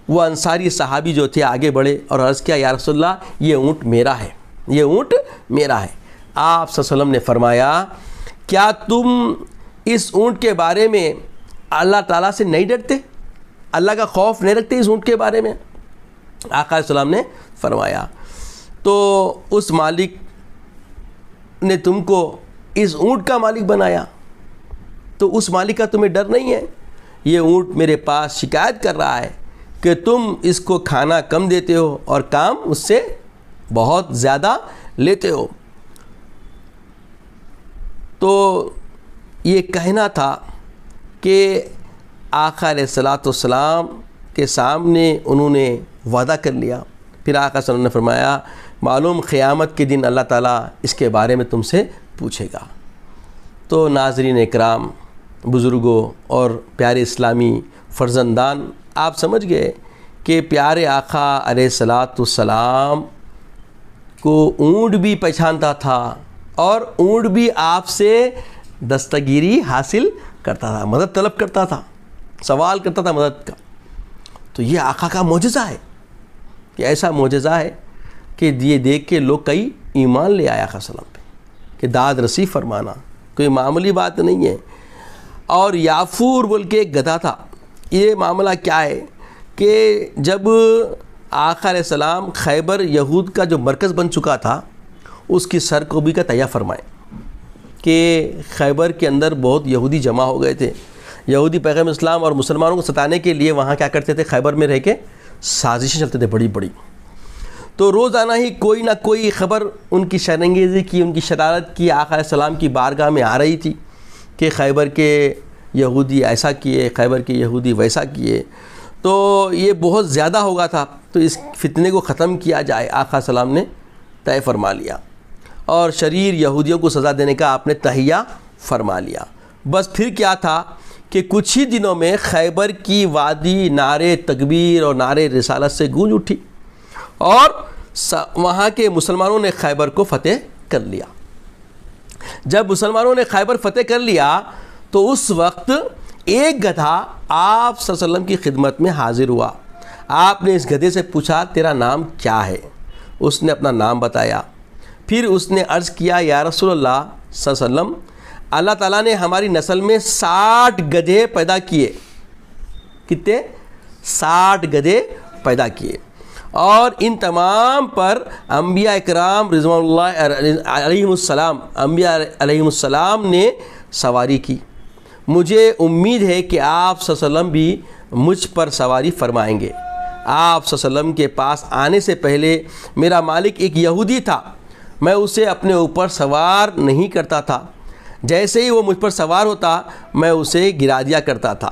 وہ انصاری صحابی جو تھے آگے بڑھے اور عرض کیا، یا رسول اللہ یہ اونٹ میرا ہے، یہ اونٹ میرا ہے. آپ صلی اللہ علیہ وسلم نے فرمایا، کیا تم اس اونٹ کے بارے میں اللہ تعالیٰ سے نہیں ڈرتے؟ اللہ کا خوف نہیں رکھتے اس اونٹ کے بارے میں؟ آقا علیہ السلام نے فرمایا، تو اس مالک نے تم کو اس اونٹ کا مالک بنایا، تو اس مالک کا تمہیں ڈر نہیں ہے؟ یہ اونٹ میرے پاس شکایت کر رہا ہے کہ تم اس کو کھانا کم دیتے ہو اور کام اس سے بہت زیادہ لیتے ہو. تو یہ کہنا تھا کہ آقا علیہ السلام کے سامنے انہوں نے وعدہ کر لیا. پھر آقا صلی اللہ علیہ وسلم نے فرمایا، معلوم قیامت کے دن اللہ تعالیٰ اس کے بارے میں تم سے پوچھے گا. تو ناظرین اکرام، بزرگوں اور پیارے اسلامی فرزندان، آپ سمجھ گئے کہ پیارے آقا علیہ السلام کو اونٹ بھی پہچانتا تھا اور اونٹ بھی آپ سے دستگیری حاصل کرتا تھا، مدد طلب کرتا تھا، سوال کرتا تھا مدد کا. تو یہ آقا کا معجزہ ہے، کہ ایسا معجزہ ہے کہ یہ دیکھ کے لوگ کئی ایمان لے آیا آقا صلی اللہ علیہ وسلم کہ داد رسی فرمانا کوئی معمولی بات نہیں ہے. اور یافور بول کے ایک گدھا تھا. یہ معاملہ کیا ہے کہ جب آقا علیہ السلام خیبر یہود کا جو مرکز بن چکا تھا، اس کی سرکوبی کا تہیہ فرمائے کہ خیبر کے اندر بہت یہودی جمع ہو گئے تھے. یہودی پیغمبر اسلام اور مسلمانوں کو ستانے کے لیے وہاں کیا کرتے تھے، خیبر میں رہ کے سازشیں چلتے تھے بڑی بڑی. تو روزانہ ہی کوئی نہ کوئی خبر ان کی شرنگیزی کی، ان کی شرارت کی آقا علیہ السلام کی بارگاہ میں آ رہی تھی کہ خیبر کے یہودی ایسا کیے، خیبر کے یہودی ویسا کیے. تو یہ بہت زیادہ ہو گیا تھا. تو اس فتنے کو ختم کیا جائے، آقا علیہ السلام نے طے فرما لیا اور شریر یہودیوں کو سزا دینے کا آپ نے تہیہ فرما لیا. بس پھر کیا تھا کہ کچھ ہی دنوں میں خیبر کی وادی نعرے تکبیر اور نعرے رسالت سے گونج اٹھی اور وہاں کے مسلمانوں نے خیبر کو فتح کر لیا. جب مسلمانوں نے خیبر فتح کر لیا تو اس وقت ایک گدھا آپ صلی اللہ علیہ وسلم کی خدمت میں حاضر ہوا. آپ نے اس گدھے سے پوچھا، تیرا نام کیا ہے؟ اس نے اپنا نام بتایا. پھر اس نے عرض کیا، یا رسول اللہ صلی اللہ علیہ وسلم، اللہ تعالیٰ نے ہماری نسل میں 60 گدھے پیدا کیے. کتنے؟ 60 گدھے پیدا کیے، اور ان تمام پر انبیاء اکرام رضوان اللہ علیہم السلام، انبیاء علیہم السلام نے سواری کی. مجھے امید ہے کہ آپ صلی اللہ علیہ وسلم بھی مجھ پر سواری فرمائیں گے. آپ صلی اللہ علیہ وسلم کے پاس آنے سے پہلے میرا مالک ایک یہودی تھا. میں اسے اپنے اوپر سوار نہیں کرتا تھا. جیسے ہی وہ مجھ پر سوار ہوتا میں اسے گرا دیا کرتا تھا.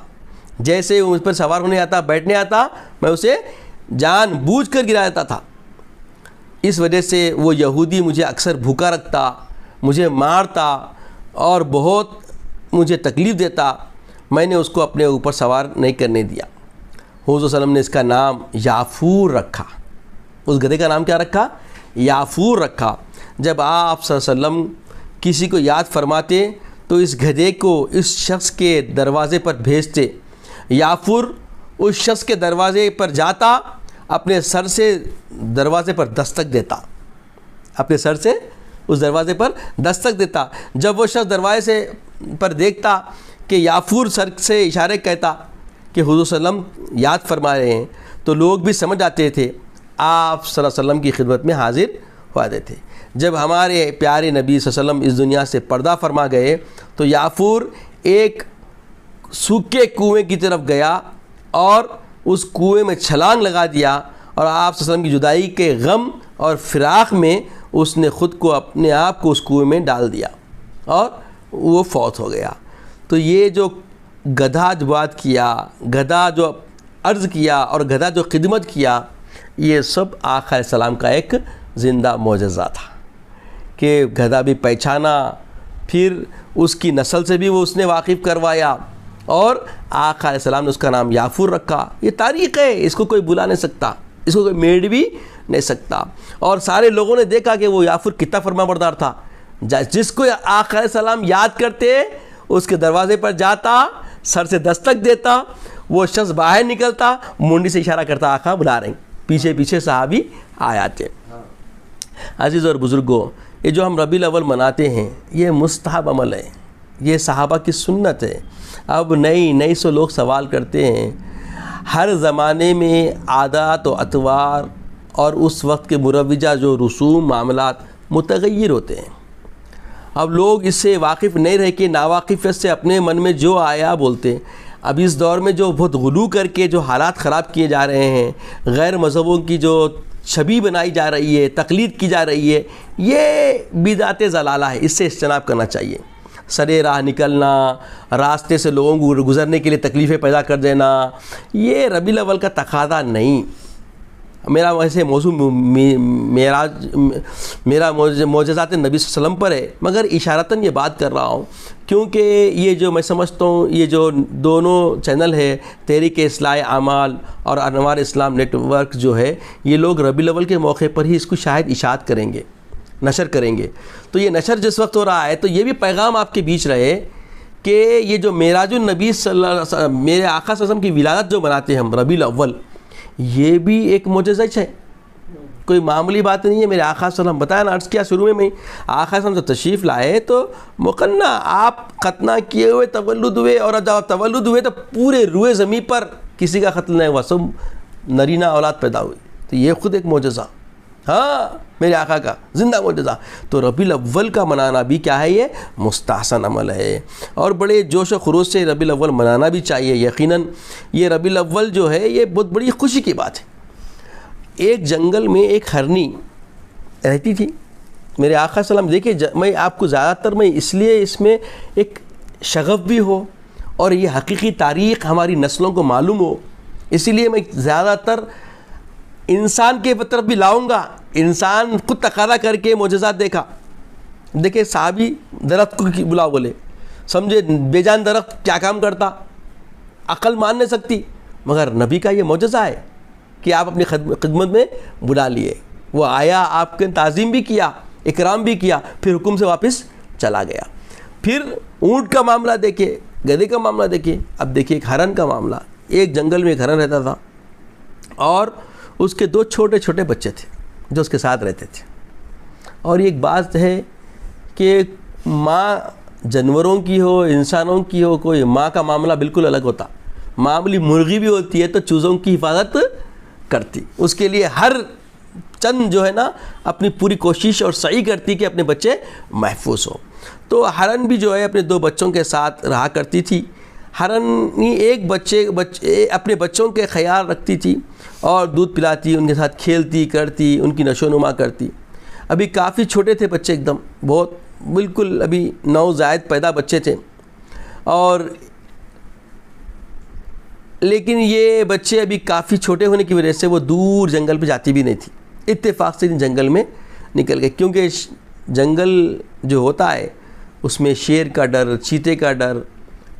جیسے ہی وہ مجھ پر سوار ہونے آتا، بیٹھنے آتا، میں اسے جان بوجھ کر گرا دیتا تھا. اس وجہ سے وہ یہودی مجھے اکثر بھوکا رکھتا، مجھے مارتا اور بہت مجھے تکلیف دیتا. میں نے اس کو اپنے اوپر سوار نہیں کرنے دیا. حضور صلی اللہ علیہ وسلم نے اس کا نام یافور رکھا. اس گدھے کا نام کیا رکھا؟ یافور رکھا. جب آپ صلی اللہ علیہ وسلم کسی کو یاد فرماتے تو اس گدھے کو اس شخص کے دروازے پر بھیجتے. یافور اس شخص کے دروازے پر جاتا، اپنے سر سے دروازے پر دستک دیتا، اپنے سر سے اس دروازے پر دستک دیتا. جب وہ شخص دروازے سے پر دیکھتا کہ یافور سر سے اشارے کہتا کہ حضور صلی اللہ علیہ وسلم یاد فرما رہے ہیں، تو لوگ بھی سمجھ جاتے تھے آپ صلی اللہ علیہ وسلم کی خدمت میں حاضر ہوا دیتے. جب ہمارے پیارے نبی صلی اللہ علیہ وسلم اس دنیا سے پردہ فرما گئے تو یافور ایک سوکھے کنویں کی طرف گیا اور اس کنویں میں چھلانگ لگا دیا، اور آپ صلی اللہ علیہ وسلم کی جدائی کے غم اور فراق میں اس نے خود کو اپنے آپ کو اس کنویں میں ڈال دیا اور وہ فوت ہو گیا۔ تو یہ جو گدھا جو بات کیا، گدھا جو عرض کیا اور گدھا جو خدمت کیا، یہ سب آقا علیہ السلام کا ایک زندہ معجزہ تھا کہ گدھا بھی پہچانا، پھر اس کی نسل سے بھی وہ اس نے واقف کروایا، اور آقا علیہ السلام نے اس کا نام یافور رکھا۔ یہ تاریخ ہے، اس کو کوئی بلا نہیں سکتا، اس کو کوئی میڑ بھی نہیں سکتا۔ اور سارے لوگوں نے دیکھا کہ وہ یافور کتنا فرما بردار تھا، جس کو آقا علیہ السلام یاد کرتے اس کے دروازے پر جاتا، سر سے دستک دیتا، وہ شخص باہر نکلتا، منڈی سے اشارہ کرتا، آقا بلا رہے ہیں، پیچھے پیچھے صحابی آ جاتے۔ عزیز اور بزرگوں، یہ جو ہم ربیع الاول مناتے ہیں یہ مستحب عمل ہے، یہ صحابہ کی سنت ہے۔ اب نئی سو لوگ سوال کرتے ہیں، ہر زمانے میں عادات و اطوار اور اس وقت کے مروجہ جو رسوم معاملات متغیر ہوتے ہیں۔ اب لوگ اس سے واقف نہیں رہ کے ناواقفیت سے اپنے من میں جو آیا بولتے ہیں۔ اب اس دور میں جو بہت غلو کر کے جو حالات خراب کیے جا رہے ہیں، غیر مذہبوں کی جو چھبی بنائی جا رہی ہے، تقلید کی جا رہی ہے، یہ بدعت ضلالہ ہے، اس سے اجتناب کرنا چاہیے۔ سرے راہ نکلنا، راستے سے لوگوں کو گزرنے کے لیے تکلیفیں پیدا کر دینا، یہ ربیع الاول کا تقاضا نہیں۔ میرا ویسے موضوع میرا معجزات نبی صلی اللہ علیہ وسلم پر ہے، مگر اشارتاً یہ بات کر رہا ہوں کیونکہ یہ جو میں سمجھتا ہوں یہ جو دونوں چینل ہے، تحریک اصلاح اعمال اور انوار اسلام نیٹ ورک جو ہے، یہ لوگ ربیع الاول کے موقع پر ہی اس کو شاید اشاعت کریں گے، نشر کریں گے۔ تو یہ نشر جس وقت ہو رہا ہے تو یہ بھی پیغام آپ کے بیچ رہے کہ یہ جو معراج النبی صلی اللہ علیہ وسلم، میرے آقا صلی اللہ علیہ وسلم کی ولادت جو مناتے ہیں ہم ربیع الاول، یہ بھی ایک معجزہ ہے، کوئی معمولی بات نہیں ہے۔ میرے آقا صلی اللہ علیہ وسلم بتایا نا، عرض کیا شروع میں آقا صلی اللہ علیہ وسلم جب تشریف لائے تو مقنع آپ ختنہ کیے ہوئے تولد ہوئے، اور جب آپ تولد ہوئے تو پورے روئے زمین پر کسی کا قتل نہیں ہوا، سب نرینہ اولاد پیدا ہوئی۔ تو یہ خود ایک معجزہ، ہاں میرے آقا کا زندہ معجزہ۔ تو ربیع الاول کا منانا بھی کیا ہے، یہ مستحسن عمل ہے، اور بڑے جوش و خروش سے ربیع الاول منانا بھی چاہیے۔ یقیناً یہ ربیع الاول جو ہے یہ بہت بڑی خوشی کی بات ہے۔ ایک جنگل میں ایک ہرنی رہتی تھی، میرے آقا صلی اللہ علیہ وسلم، دیکھیں میں آپ کو زیادہ تر میں اس لیے اس میں ایک شغف بھی ہو اور یہ حقیقی تاریخ ہماری نسلوں کو معلوم ہو، اسی لیے میں زیادہ تر انسان کے طرف بھی لاؤں گا۔ انسان خود تقاضا کر کے معجزات دیکھا، دیکھیں صحابی درخت کو بلا بولے، سمجھے بے جان درخت کیا کام کرتا، عقل مان نہیں سکتی، مگر نبی کا یہ معجزہ ہے کہ آپ اپنی خدمت میں بلا لیے، وہ آیا، آپ کے تعظیم بھی کیا، اکرام بھی کیا، پھر حکم سے واپس چلا گیا۔ پھر اونٹ کا معاملہ دیکھیں، گدھے کا معاملہ دیکھیں، اب دیکھیں ایک ہرن کا معاملہ۔ ایک جنگل میں ایک ہرن رہتا تھا اور اس کے 2 چھوٹے چھوٹے بچے تھے جو اس کے ساتھ رہتے تھے۔ اور ایک بات ہے کہ ماں جانوروں کی ہو انسانوں کی ہو، کوئی ماں کا معاملہ بالکل الگ ہوتا۔ معمولی مرغی بھی ہوتی ہے تو چوزوں کی حفاظت کرتی، اس کے لیے ہر چند جو ہے نا اپنی پوری کوشش اور سعی کرتی کہ اپنے بچے محفوظ ہوں۔ تو ہرن بھی جو ہے اپنے 2 بچوں کے ساتھ رہا کرتی تھی۔ ہرن ایک بچے اپنے بچوں کے خیال رکھتی تھی اور دودھ پلاتی، ان کے ساتھ کھیلتی کرتی، ان کی نشو و نما کرتی۔ ابھی کافی چھوٹے تھے بچے، ایک دم بہت بالکل ابھی نوزائید پیدا بچے تھے، اور لیکن یہ بچے ابھی کافی چھوٹے ہونے کی وجہ سے وہ دور جنگل پہ جاتی بھی نہیں تھی، اتفاق سے جنگل میں نکل گئے، کیونکہ جنگل جو ہوتا ہے اس میں شیر کا ڈر، چیتے کا ڈر،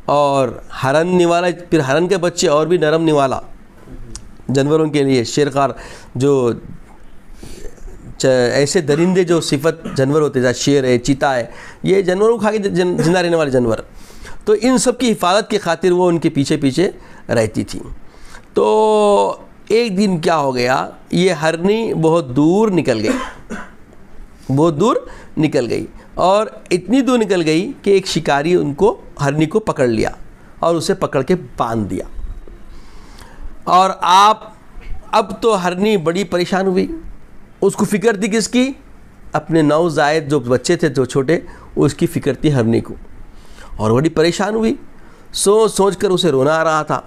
اور ہرن نوالا، پھر ہرن کے بچے اور بھی نرم نوالا جانوروں کے لیے، شیرخوار جو ایسے درندے جو صفت جانور ہوتے ہیں، شیر ہے، چیتا ہے، یہ جانوروں کو کھا کے زندہ رہنے والے جانور، تو ان سب کی حفاظت کی خاطر وہ ان کے پیچھے پیچھے رہتی تھی۔ تو ایک دن کیا ہو گیا، یہ ہرنی بہت دور نکل گئی، اور اتنی دور نکل گئی کہ ایک شکاری ان کو، ہرنی کو پکڑ لیا اور اسے پکڑ کے باندھ دیا۔ اور اب تو ہرنی بڑی پریشان ہوئی، اس کو فکر تھی کس کی، اپنے نوزائید جو بچے تھے جو چھوٹے، اس کی فکر تھی ہرنی کو، اور بڑی پریشان ہوئی، سوچ کر اسے رونا آ رہا تھا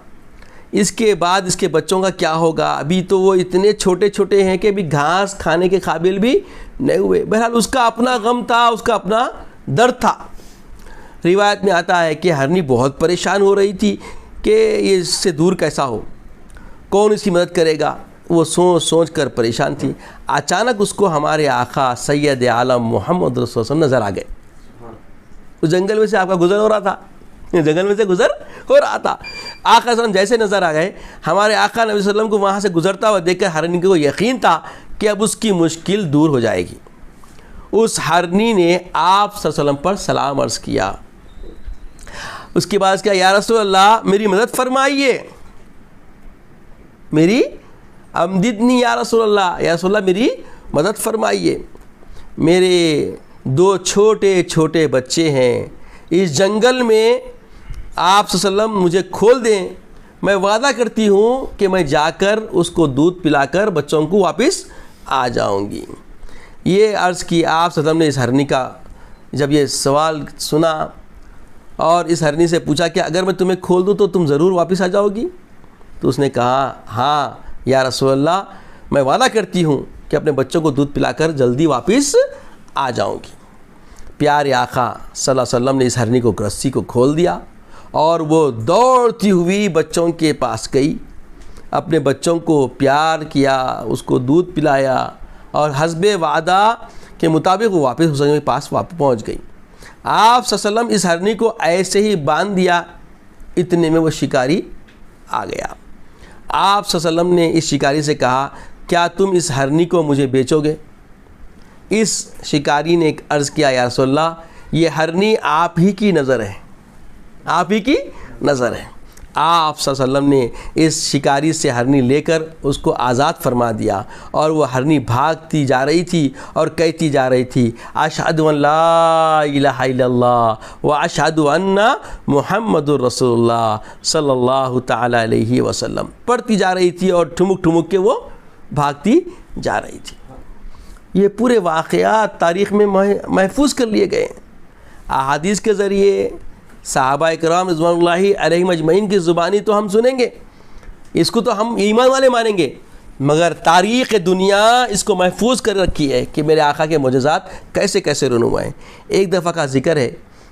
اس کے بعد اس کے بچوں کا کیا ہوگا؟ ابھی تو وہ اتنے چھوٹے چھوٹے ہیں کہ ابھی گھاس کھانے کے قابل بھی نہیں ہوئے۔ بہرحال اس کا اپنا غم تھا، اس کا اپنا درد تھا۔ روایت میں آتا ہے کہ ہرنی بہت پریشان ہو رہی تھی کہ یہ اس سے دور کیسا ہو، کون اس کی مدد کرے گا، وہ سوچ سوچ کر پریشان تھی۔ اچانک اس کو ہمارے آقا سید عالم محمد رسول اللہ صلی اللہ علیہ وسلم نظر آ گئے۔ اس جنگل میں سے آپ کا گزر ہو رہا تھا، جنگل میں سے گزر ہو رہا تھا، آقا صلی اللہ علیہ وسلم جیسے نظر آ گئے، ہمارے آقا نبی صلی اللہ علیہ وسلم کو وہاں سے گزرتا ہوا دیکھ کر ہرنی کو یقین تھا کہ اب اس کی مشکل دور ہو جائے گی۔ اس ہرنی نے آپ صلی اللہ علیہ وسلم پر سلام عرض کیا۔ اس کے بعد کیا، یا رسول اللہ میری مدد فرمائیے، میری امددنی یا رسول اللہ، یا رسول اللہ میری مدد فرمائیے، میرے 2 چھوٹے چھوٹے بچے ہیں، اس جنگل میں آپ صلی اللہ علیہ وسلم مجھے کھول دیں، میں وعدہ کرتی ہوں کہ میں جا کر اس کو دودھ پلا کر بچوں کو واپس آ جاؤں گی۔ یہ عرض کی آپ صلی اللہ علیہ وسلم نے اس ہرنی کا جب یہ سوال سنا اور اس ہرنی سے پوچھا کہ اگر میں تمہیں کھول دوں تو تم ضرور واپس آ جاؤ گی؟ تو اس نے کہا ہاں یا رسول اللہ، میں وعدہ کرتی ہوں کہ اپنے بچوں کو دودھ پلا کر جلدی واپس آ جاؤں گی۔ پیارے آقا صلی اللہ علیہ وسلم نے اس ہرنی کو رسی کو کھول دیا اور وہ دوڑتی ہوئی بچوں کے پاس گئی، اپنے بچوں کو پیار کیا، اس کو دودھ پلایا اور حسب وعدہ کے مطابق وہ واپس اس کے پاس پہنچ گئی۔ آپ صلی اللہ علیہ وسلم اس ہرنی کو ایسے ہی باندھ دیا، اتنے میں وہ شکاری آ گیا۔ آپ صلی اللہ علیہ وسلم نے اس شکاری سے کہا کیا تم اس ہرنی کو مجھے بیچو گے؟ اس شکاری نے عرض کیا یا رسول اللہ یہ ہرنی آپ ہی کی نظر ہے، آپ ہی کی نظر ہے۔ آپ صلی اللہ علیہ وسلم نے اس شکاری سے ہرنی لے کر اس کو آزاد فرما دیا اور وہ ہرنی بھاگتی جا رہی تھی اور کہتی جا رہی تھی اشہد ان لا الہ الا اللہ و اشہد ان محمد الرسول اللہ صلی اللہ تعالی علیہ وسلم، پڑھتی جا رہی تھی اور ٹھمک ٹھمک کے وہ بھاگتی جا رہی تھی۔ یہ پورے واقعات تاریخ میں محفوظ کر لیے گئے ہیں، احادیث کے ذریعے صحابہ کرام رضوان اللہ علیہم اجمعین کی زبانی تو ہم سنیں گے، اس کو تو ہم ایمان والے مانیں گے، مگر تاریخ دنیا اس کو محفوظ کر رکھی ہے کہ میرے آقا کے معجزات کیسے کیسے رونما ہیں۔ ایک دفعہ کا ذکر ہے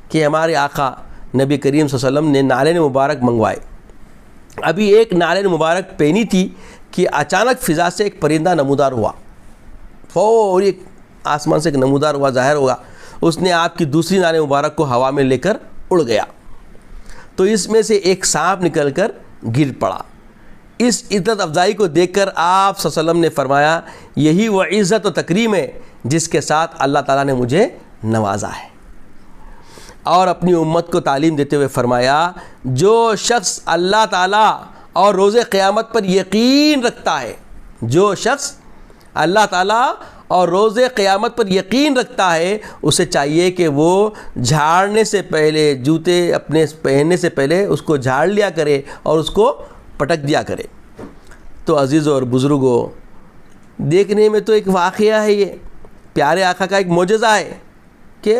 کہ ہمارے آقا نبی کریم صلی اللہ علیہ وسلم نے نالین مبارک منگوائے، ابھی ایک نالین مبارک پہنی تھی کہ اچانک فضا سے ایک پرندہ نمودار ہوا، فوری آسمان سے ایک نمودار ہوا، ظاہر ہوگا، اس نے آپ کی دوسری نالین مبارک کو ہوا میں لے کر اڑ گیا، تو اس میں سے ایک سانپ نکل کر گر پڑا۔ اس عزت افزائی کو دیکھ کر آپ صلی اللہ علیہ وسلم نے فرمایا یہی وہ عزت و تکریم ہے جس کے ساتھ اللہ تعالیٰ نے مجھے نوازا ہے، اور اپنی امت کو تعلیم دیتے ہوئے فرمایا جو شخص اللہ تعالیٰ اور روز قیامت پر یقین رکھتا ہے، جو شخص اللہ تعالیٰ اور روز قیامت پر یقین رکھتا ہے، اسے چاہیے کہ وہ جھاڑنے سے پہلے، جوتے اپنے پہننے سے پہلے اس کو جھاڑ لیا کرے اور اس کو پٹک دیا کرے۔ تو عزیزوں اور بزرگوں، دیکھنے میں تو ایک واقعہ ہے، یہ پیارے آقا کا ایک معجزہ ہے کہ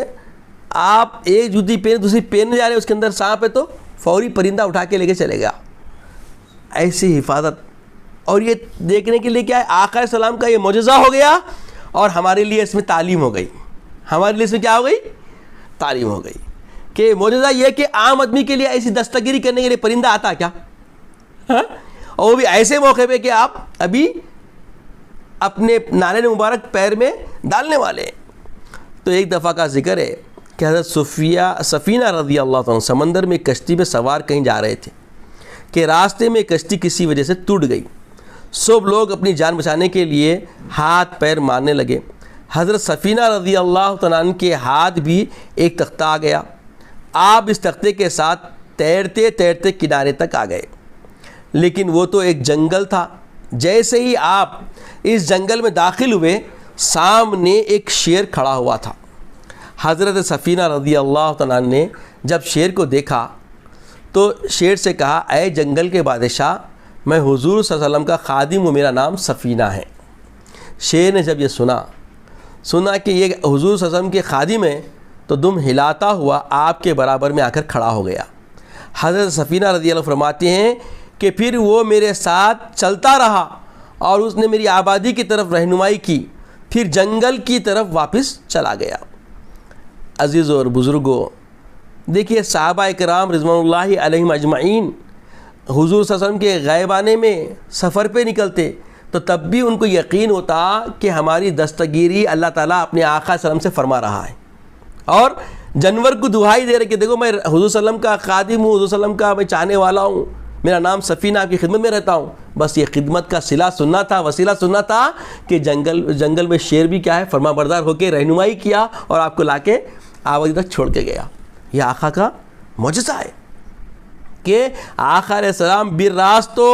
آپ ایک جوتی پہن دوسری پہننے جا رہے ہیں، اس کے اندر سانپ ہے تو فوری پرندہ اٹھا کے لے کے چلے گا، ایسی حفاظت۔ اور یہ دیکھنے کے لیے کیا ہے، آقا علیہ السلام کا یہ معجزہ ہو گیا اور ہمارے لیے اس میں تعلیم ہو گئی، ہمارے لیے اس میں کیا ہو گئی، تعلیم ہو گئی کہ معجزہ یہ کہ عام آدمی کے لیے ایسی دستگیری کرنے کے لیے پرندہ آتا ہے کیا، اور وہ بھی ایسے موقع پہ کہ آپ ابھی اپنے نالین مبارک پیر میں ڈالنے والے ہیں۔ تو ایک دفعہ کا ذکر ہے کہ حضرت سفینہ رضی اللہ عنہ سمندر میں کشتی میں سوار کہیں جا رہے تھے کہ راستے میں کشتی کسی وجہ سے ٹوٹ گئی، سب لوگ اپنی جان بچانے کے لیے ہاتھ پیر مارنے لگے۔ حضرت سفینہ رضی اللہ عنہ کے ہاتھ بھی ایک تختہ آ گیا، آپ اس تختے کے ساتھ تیرتے تیرتے کنارے تک آ گئے، لیکن وہ تو ایک جنگل تھا۔ جیسے ہی آپ اس جنگل میں داخل ہوئے، سامنے ایک شیر کھڑا ہوا تھا۔ حضرت سفینہ رضی اللہ عنہ نے جب شیر کو دیکھا تو شیر سے کہا اے جنگل کے بادشاہ، میں حضور صلی اللہ علیہ وسلم کا خادم ہوں، میرا نام سفینہ ہے۔ شیر نے جب یہ سنا کہ یہ حضور صلی اللہ علیہ وسلم کے خادم ہیں تو دم ہلاتا ہوا آپ کے برابر میں آ کر کھڑا ہو گیا۔ حضرت سفینہ رضی اللہ عنہ فرماتے ہیں کہ پھر وہ میرے ساتھ چلتا رہا اور اس نے میری آبادی کی طرف رہنمائی کی، پھر جنگل کی طرف واپس چلا گیا۔ عزیزوں اور بزرگوں، دیکھیے صحابہ کرام رضوان اللہ علیہم اجمعین حضور صلی اللہ علیہ وسلم کے غیبانے میں سفر پہ نکلتے تو تب بھی ان کو یقین ہوتا کہ ہماری دستگیری اللہ تعالیٰ اپنے آقا صلی اللہ علیہ وسلم سے فرما رہا ہے، اور جانور کو دہائی دے رہے کہ دیکھو میں حضور صلی اللہ علیہ وسلم کا خادم ہوں، حضور صلی اللہ علیہ وسلم کا میں چاہنے والا ہوں، میرا نام سفینہ، آپ کی خدمت میں رہتا ہوں۔ بس یہ خدمت کا صلہ سننا تھا، وسیلہ سننا تھا کہ جنگل میں شیر بھی کیا ہے فرما بردار ہو کے رہنمائی کیا اور آپ کو لا کے آبادی تک چھوڑ کے گیا۔ یہ آقا کا معجزہ ہے کہ آقا علیہ السلام بالراست تو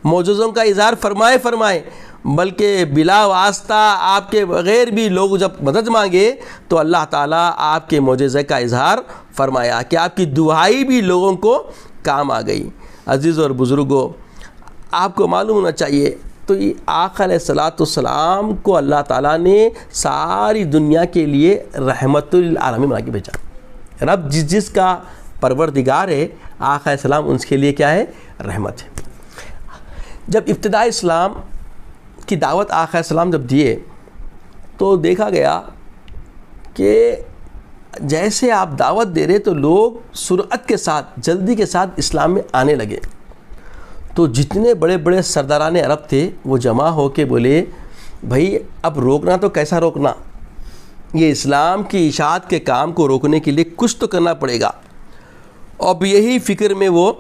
معجزوں کا اظہار فرمائے بلکہ بلا واسطہ آپ کے بغیر بھی لوگ جب مدد مانگے تو اللہ تعالیٰ آپ کے معجزے کا اظہار فرمایا کہ آپ کی دعائی بھی لوگوں کو کام آ گئی۔ عزیز اور بزرگوں، آپ کو معلوم ہونا چاہیے تو یہ آقا علیہ السلام کو اللہ تعالیٰ نے ساری دنیا کے لیے رحمت للعالمین بنا کے بھیجا۔ رب جس کا پروردگار ہے، آقا علیہ السلام ان کے لیے کیا ہے؟ رحمت ہے۔ جب ابتدائی اسلام کی دعوت آقا علیہ السلام جب دیے تو دیکھا گیا کہ جیسے آپ دعوت دے رہے تو لوگ سرعت کے ساتھ، جلدی کے ساتھ اسلام میں آنے لگے۔ تو جتنے بڑے بڑے سرداران عرب تھے وہ جمع ہو کے بولے بھائی اب روکنا تو کیسا روکنا، یہ اسلام کی اشاعت کے کام کو روکنے کے لیے کچھ تو کرنا پڑے گا۔ اب یہی فکر میں وہ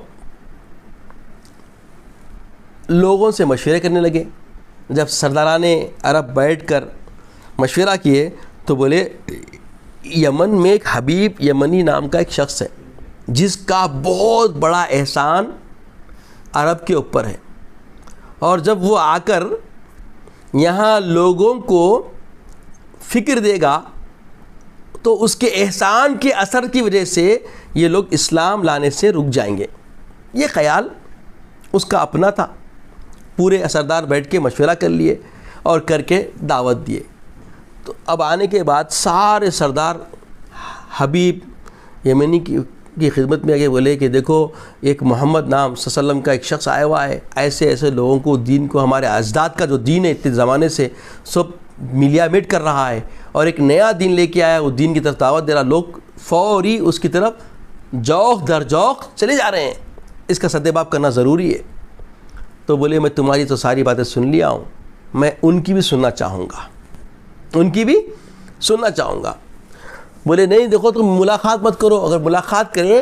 لوگوں سے مشورے کرنے لگے۔ جب سرداران عرب بیٹھ کر مشورہ کیے تو بولے یمن میں ایک حبیب یمنی نام کا ایک شخص ہے جس کا بہت بڑا احسان عرب کے اوپر ہے، اور جب وہ آ کر یہاں لوگوں کو فکر دے گا تو اس کے احسان کے اثر کی وجہ سے یہ لوگ اسلام لانے سے رک جائیں گے۔ یہ خیال اس کا اپنا تھا۔ پورے سردار بیٹھ کے مشورہ کر لیے اور کر کے دعوت دیے۔ تو اب آنے کے بعد سارے سردار حبیب یمنی کی خدمت میں آگے بولے کہ دیکھو ایک محمد نام صلی اللہ علیہ وسلم کا ایک شخص آیا ہوا ہے، ایسے ایسے لوگوں کو دین کو، ہمارے اجداد کا جو دین ہے اتنے زمانے سے سب ملیا میٹ کر رہا ہے، اور ایک نیا دین لے کے آیا، وہ دین کی طرف دعوت دے رہا، لوگ فوری اس کی طرف جوق در جوق چلے جا رہے ہیں، اس کا سدباب کرنا ضروری ہے۔ تو بولے میں تمہاری تو ساری باتیں سن لیا ہوں، میں ان کی بھی سننا چاہوں گا، ان کی بھی سننا چاہوں گا۔ بولے نہیں دیکھو تم ملاقات مت کرو، اگر ملاقات کریں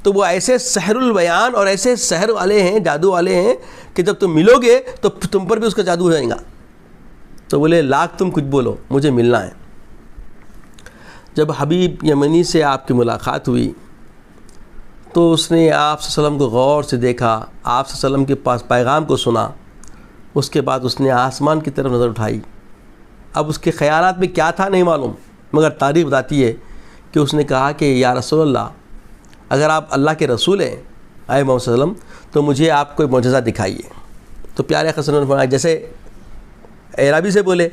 تو وہ ایسے سحر البیان اور ایسے سحر والے ہیں، جادو والے ہیں کہ جب تم ملو گے تو تم پر بھی اس کا جادو ہو جائے گا۔ تو بولے لاکھ تم کچھ بولو، مجھے ملنا ہے۔ جب حبیب یمنی سے آپ کی ملاقات ہوئی تو اس نے آپ صلی اللہ علیہ وسلم کو غور سے دیکھا، آپ صلی اللہ علیہ وسلم کے پاس پیغام کو سنا، اس کے بعد اس نے آسمان کی طرف نظر اٹھائی۔ اب اس کے خیالات میں کیا تھا نہیں معلوم، مگر تاریخ بتاتی ہے کہ اس نے کہا کہ یا رسول اللہ، اگر آپ اللہ کے رسول ہیں اے محمد صلی اللہ علیہ وسلم تو مجھے آپ کوئی معجزہ دکھائیے۔ تو پیارے آقا صلی اللہ علیہ وسلم جیسے اعرابی سے بولے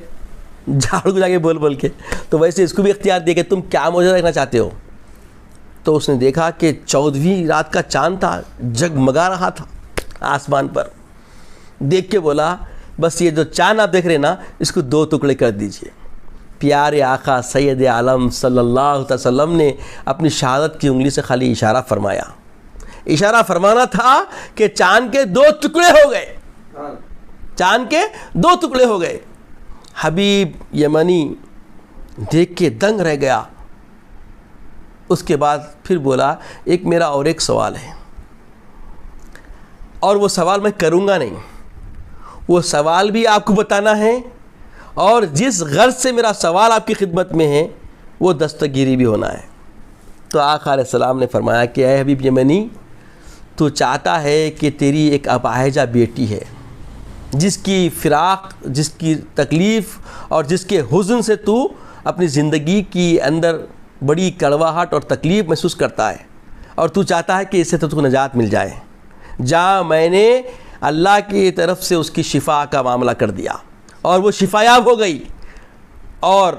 جھاڑو کو جا کے بول کے، تو ویسے اس کو بھی اختیار دیا کہ تم کیا معجزہ دیکھنا چاہتے ہو۔ تو اس نے دیکھا کہ 14ویں رات کا چاند تھا، جگمگا رہا تھا آسمان پر۔ دیکھ کے بولا بس یہ جو چاند آپ دیکھ رہے ہیں نا، اس کو 2 ٹکڑے کر دیجئے۔ پیارے آقا سید عالم صلی اللہ علیہ وسلم نے اپنی شہادت کی انگلی سے خالی اشارہ فرمایا، اشارہ فرمانا تھا کہ چاند کے 2 ٹکڑے ہو گئے، چاند کے 2 ٹکڑے ہو گئے۔ حبیب یمنی دیکھ کے دنگ رہ گیا۔ اس کے بعد پھر بولا ایک میرا اور ایک سوال ہے، اور وہ سوال میں کروں گا نہیں، وہ سوال بھی آپ کو بتانا ہے، اور جس غرض سے میرا سوال آپ کی خدمت میں ہے وہ دستگیری بھی ہونا ہے۔ تو آقا علیہ السلام نے فرمایا کہ اے حبیب یمنی، تو چاہتا ہے کہ تیری ایک اپاہجہ بیٹی ہے جس کی فراق، جس کی تکلیف اور جس کے حزن سے تو اپنی زندگی کی اندر بڑی کڑواہٹ اور تکلیف محسوس کرتا ہے، اور تو چاہتا ہے کہ اس سے تو نجات مل جائے۔ جہاں میں نے اللہ کی طرف سے اس کی شفا کا معاملہ کر دیا اور وہ شفا یاب ہو گئی، اور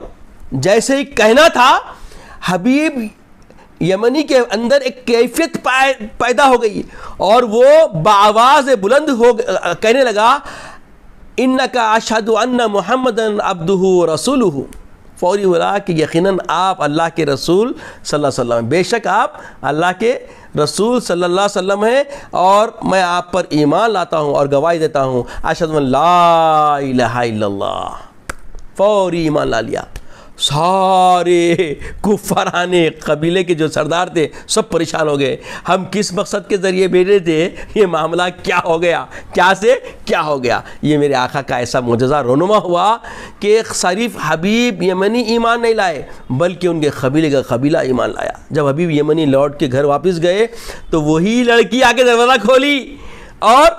جیسے ہی کہنا تھا حبیب یمنی کے اندر ایک کیفیت پیدا ہو گئی اور وہ بآواز بلند کہنے لگا انکا اشہد ان محمدً عبدہ ورسولہ. فوری بولا کہ یقیناً آپ اللہ کے رسول صلی اللہ علیہ وسلم، بے شک آپ اللہ کے رسول صلی اللہ علیہ وسلم ہیں اور میں آپ پر ایمان لاتا ہوں اور گواہی دیتا ہوں اشہد ان لا الہ الا اللہ. فوری ایمان لا لیا. سارے کفارانے قبیلے کے جو سردار تھے سب پریشان ہو گئے. ہم کس مقصد کے ذریعے بھیجے تھے، یہ معاملہ کیا ہو گیا، کیا سے کیا ہو گیا. یہ میرے آقا کا ایسا معجزہ رونما ہوا کہ ایک شریف حبیب یمنی ایمان نہیں لائے بلکہ ان کے قبیلے کا قبیلہ ایمان لایا. جب حبیب یمنی لوٹ کے گھر واپس گئے تو وہی لڑکی آ کے دروازہ کھولی اور